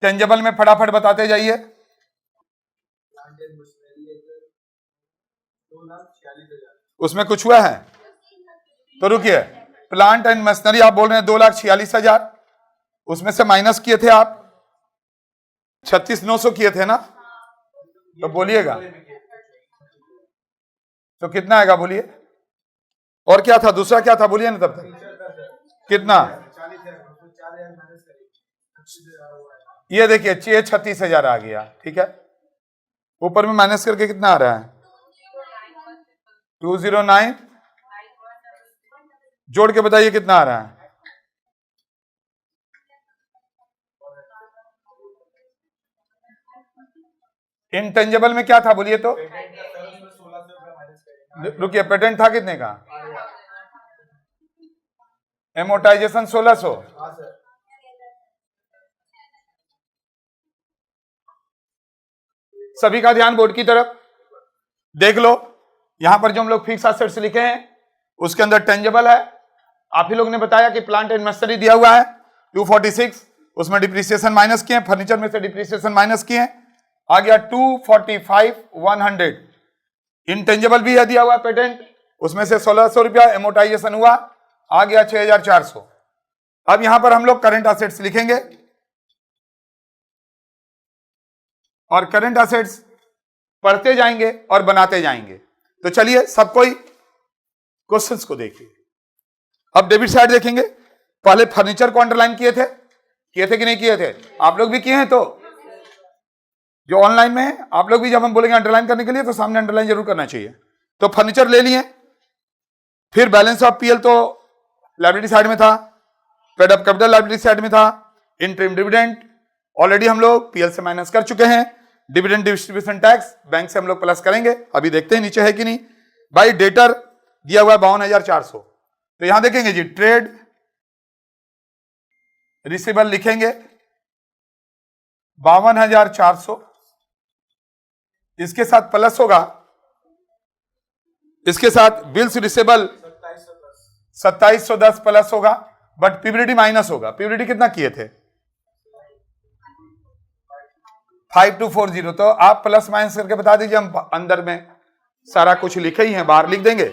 टेंजेबल में फटाफट बताते जाइए। उसमें कुछ हुआ है तो रुकिए, प्लांट एंड मशीनरी आप बोल रहे हैं 2,46,000, उसमें से माइनस किए थे आप 36,900 किए थे ना, तो बोलिएगा तो कितना आएगा बोलिए। और क्या था दूसरा, क्या था बोलिए ना तब तक, कितना, ये देखिए 36,000 आ गया, ठीक है। ऊपर में माइनस करके कितना आ रहा है 209, जोड़ के बताइए कितना आ रहा है, इंटेंजेबल में क्या था बोलिए तो, रुकिए, पेटेंट था कितने का, एमोटाइजेशन 1600, सभी का ध्यान बोर्ड की तरफ देख लो। यहां पर जो हम लोग फिक्स एसेट्स लिखे हैं उसके अंदर टेंजेबल है, आप ही लोग ने बताया कि प्लांट एंड मशीनरी दिया हुआ है 246, उसमें डिप्रिसिएशन माइनस किए, फर्नीचर में से डिप्रिसिएशन माइनस किए, आ गया 245,100। इंटेंजेबल भी है दिया हुआ पेटेंट, उसमें से 1600 रुपया एमोटाइजेशन हुआ, आ गया 6400। अब यहां पर हम लोग करंट असेट्स लिखेंगे और करंट असेट्स पढ़ते जाएंगे और बनाते जाएंगे। तो चलिए सब कोई क्वेश्चंस को देखिए। अब डेबिट साइड देखेंगे। पहले फर्नीचर को अंडरलाइन किए थे कि नहीं किए थे? आप लोग भी किए हैं? तो जो ऑनलाइन में है आप लोग भी, जब हम बोलेंगे अंडरलाइन करने के लिए तो सामने अंडरलाइन जरूर करना चाहिए। तो फर्नीचर ले लिए, फिर बैलेंस ऑफ पीएल तो लायबिलिटी साइड में था, paid up capital liability side में था, इंटरिम डिविडेंड ऑलरेडी हम लोग पीएल से माइनस कर चुके हैं, डिविडेंड डिस्ट्रीब्यूशन टैक्स बैंक से हम लोग प्लस करेंगे। अभी देखते हैं नीचे है कि नहीं। भाई डेटर दिया हुआ है 52,400, तो यहां देखेंगे जी ट्रेड रिसीवेबल लिखेंगे 52,400, इसके साथ प्लस होगा, इसके साथ बिल्स रिसीवेबल 2710 प्लस होगा, बट पीबीडी माइनस होगा। पीबीडी कितना किए थे? 5240। तो आप प्लस माइनस करके बता दीजिए, हम अंदर में सारा कुछ लिखे ही है, बाहर लिख देंगे।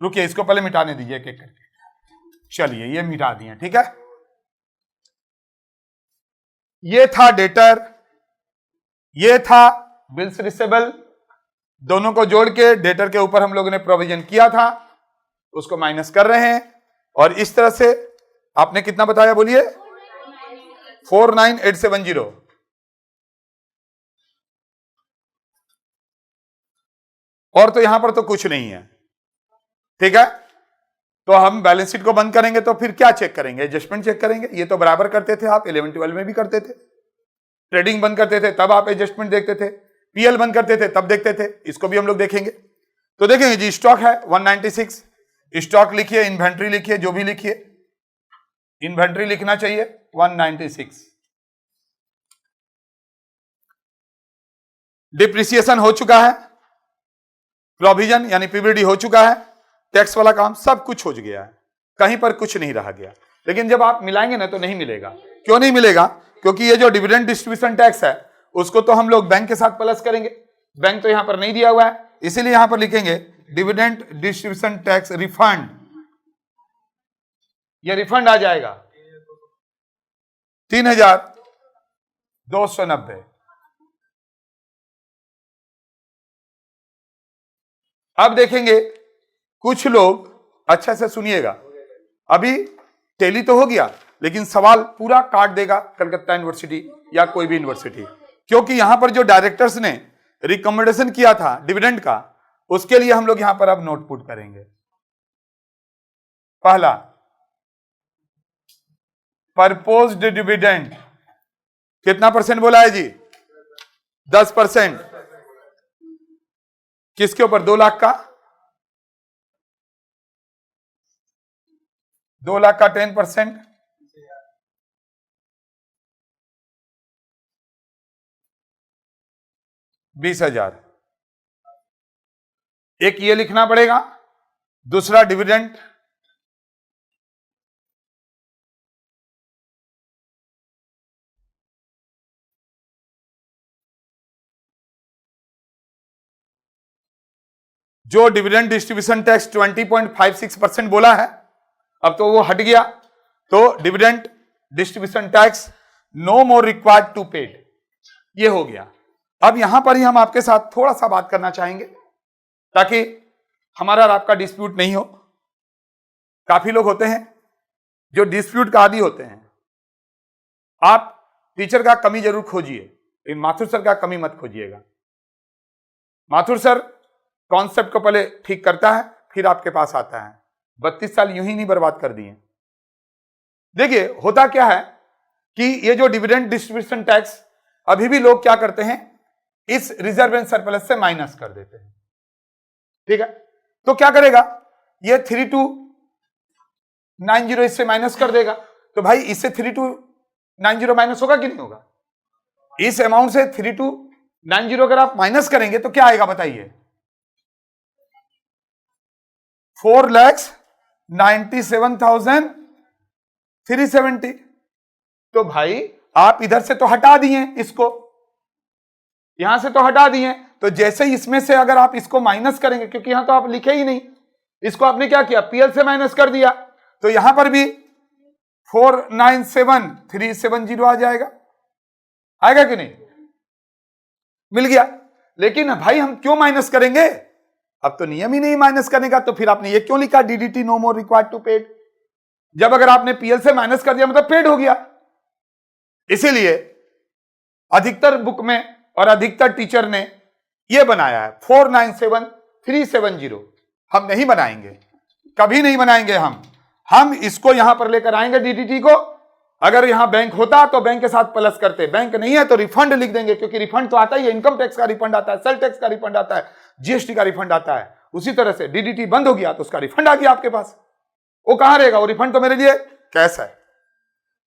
रुकिए, इसको पहले मिटाने दीजिए एक एक करके। चलिए ये मिटा दिए, ठीक है। ये था डेटर, ये था बिल्स रिसीवेबल, दोनों को जोड़ के डेटर के ऊपर हम लोगों ने प्रोविजन किया था, उसको माइनस कर रहे हैं। और इस तरह से आपने कितना बताया बोलिए? 49870। और तो यहां पर तो कुछ नहीं है, ठीक है। तो हम बैलेंस शीट को बंद करेंगे तो फिर क्या चेक करेंगे? एडजस्टमेंट चेक करेंगे। ये तो बराबर करते थे आप, 11-12 में भी करते थे। ट्रेडिंग बंद करते थे तब आप एडजस्टमेंट देखते थे, पीएल बंद करते थे तब देखते थे। इसको भी हम लोग देखेंगे। तो देखेंगे जी, स्टॉक है 196, स्टॉक लिखिए, इन्वेंट्री लिखिए, जो भी लिखिए, इन्वेंट्री लिखना चाहिए 196। डिप्रिसिएशन हो चुका है, प्रोविजन यानी पीबीडी हो चुका है, टैक्स वाला काम सब कुछ हो गया है, कहीं पर कुछ नहीं रहा गया। लेकिन जब आप मिलाएंगे ना तो नहीं मिलेगा। क्यों नहीं मिलेगा? क्योंकि ये जो डिविडेंड डिस्ट्रीब्यूशन टैक्स है उसको तो हम लोग बैंक के साथ प्लस करेंगे। बैंक तो यहां पर नहीं दिया हुआ है, इसीलिए यहां पर लिखेंगे डिविडेंड डिस्ट्रीब्यूशन टैक्स रिफंड। ये रिफंड आ जाएगा 3,290। अब देखेंगे कुछ लोग, अच्छा से सुनिएगा, अभी टैली तो हो गया लेकिन सवाल पूरा काट देगा कलकत्ता यूनिवर्सिटी या कोई भी यूनिवर्सिटी, क्योंकि यहां पर जो डायरेक्टर्स ने रिकमेंडेशन किया था डिविडेंड का, उसके लिए हम लोग यहां पर अब नोट पुट करेंगे। पहला, प्रपोज्ड डिविडेंड कितना परसेंट बोला है जी? 10%। किसके ऊपर? 2 लाख का, 2 लाख का 10%, 20,000। एक ये लिखना पड़ेगा, दूसरा डिविडेंड जो डिविडेंड डिस्ट्रीब्यूशन टैक्स 20.56% बोला है, अब तो वो हट गया। तो dividend distribution tax no more required to paid, ये हो गया। अब यहां पर ही हम आपके साथ थोड़ा सा बात करना चाहेंगे ताकि हमारा और आपका डिस्प्यूट नहीं हो। काफी लोग होते हैं जो डिस्प्यूट का आदी होते हैं। आप टीचर का कमी जरूर खोजिए, लेकिन माथुर सर का कमी मत खोजिएगा। माथुर सर कॉन्सेप्ट को पहले ठीक करता है, फिर आपके पास आता है। 32 साल यूं ही नहीं बर्बाद कर दिए। देखिए होता क्या है कि ये जो डिविडेंड डिस्ट्रीब्यूशन टैक्स, अभी भी लोग क्या करते हैं, इस रिजर्व एंड सरप्लस से माइनस कर देते हैं, ठीक है। तो क्या करेगा, ये 3290 इससे माइनस कर देगा। तो भाई इससे 3290 माइनस होगा कि नहीं होगा? इस अमाउंट से 3290 अगर आप माइनस करेंगे तो क्या आएगा बताइए? 4,97,370। तो भाई आप इधर से तो हटा दिए, इसको यहां से तो हटा दिए, तो जैसे ही इसमें से अगर आप इसको माइनस करेंगे, क्योंकि यहां तो आप लिखे ही नहीं, इसको आपने क्या किया, पीएल से माइनस कर दिया, तो यहां पर भी 497370 आ जाएगा। आएगा कि नहीं? मिल गया। लेकिन भाई हम क्यों माइनस करेंगे, अब तो नियम ही नहीं माइनस करने का, तो फिर आपने ये क्यों लिखा DDT no more required to paid? जब अगर आपने पीएल से माइनस कर दिया मतलब पेड हो गया। इसीलिए अधिकतर बुक में और अधिकतर टीचर ने यह बनाया है 497370। हम नहीं बनाएंगे, कभी नहीं बनाएंगे। हम इसको यहां पर लेकर आएंगे डीडीटी को। अगर यहां बैंक होता तो बैंक के साथ प्लस करते, बैंक नहीं है तो रिफंड लिख देंगे, क्योंकि रिफंड तो आता ही है, इनकम टैक्स का रिफंड आता है, सेल टैक्स का रिफंड आता है, जीएसटी का रिफंड आता है। उसी तरह से डीडीटी बंद हो गया तो उसका रिफंड आ गया आपके पास। वो कहां रहेगा, वो रिफंड तो मेरे लिए कैश है,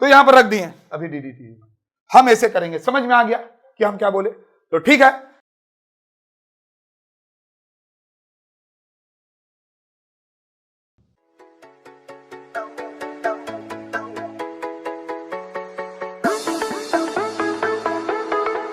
तो यहां पर रख दिए अभी डीडीटी। हम ऐसे करेंगे। समझ में आ गया कि हम क्या बोले? तो ठीक है।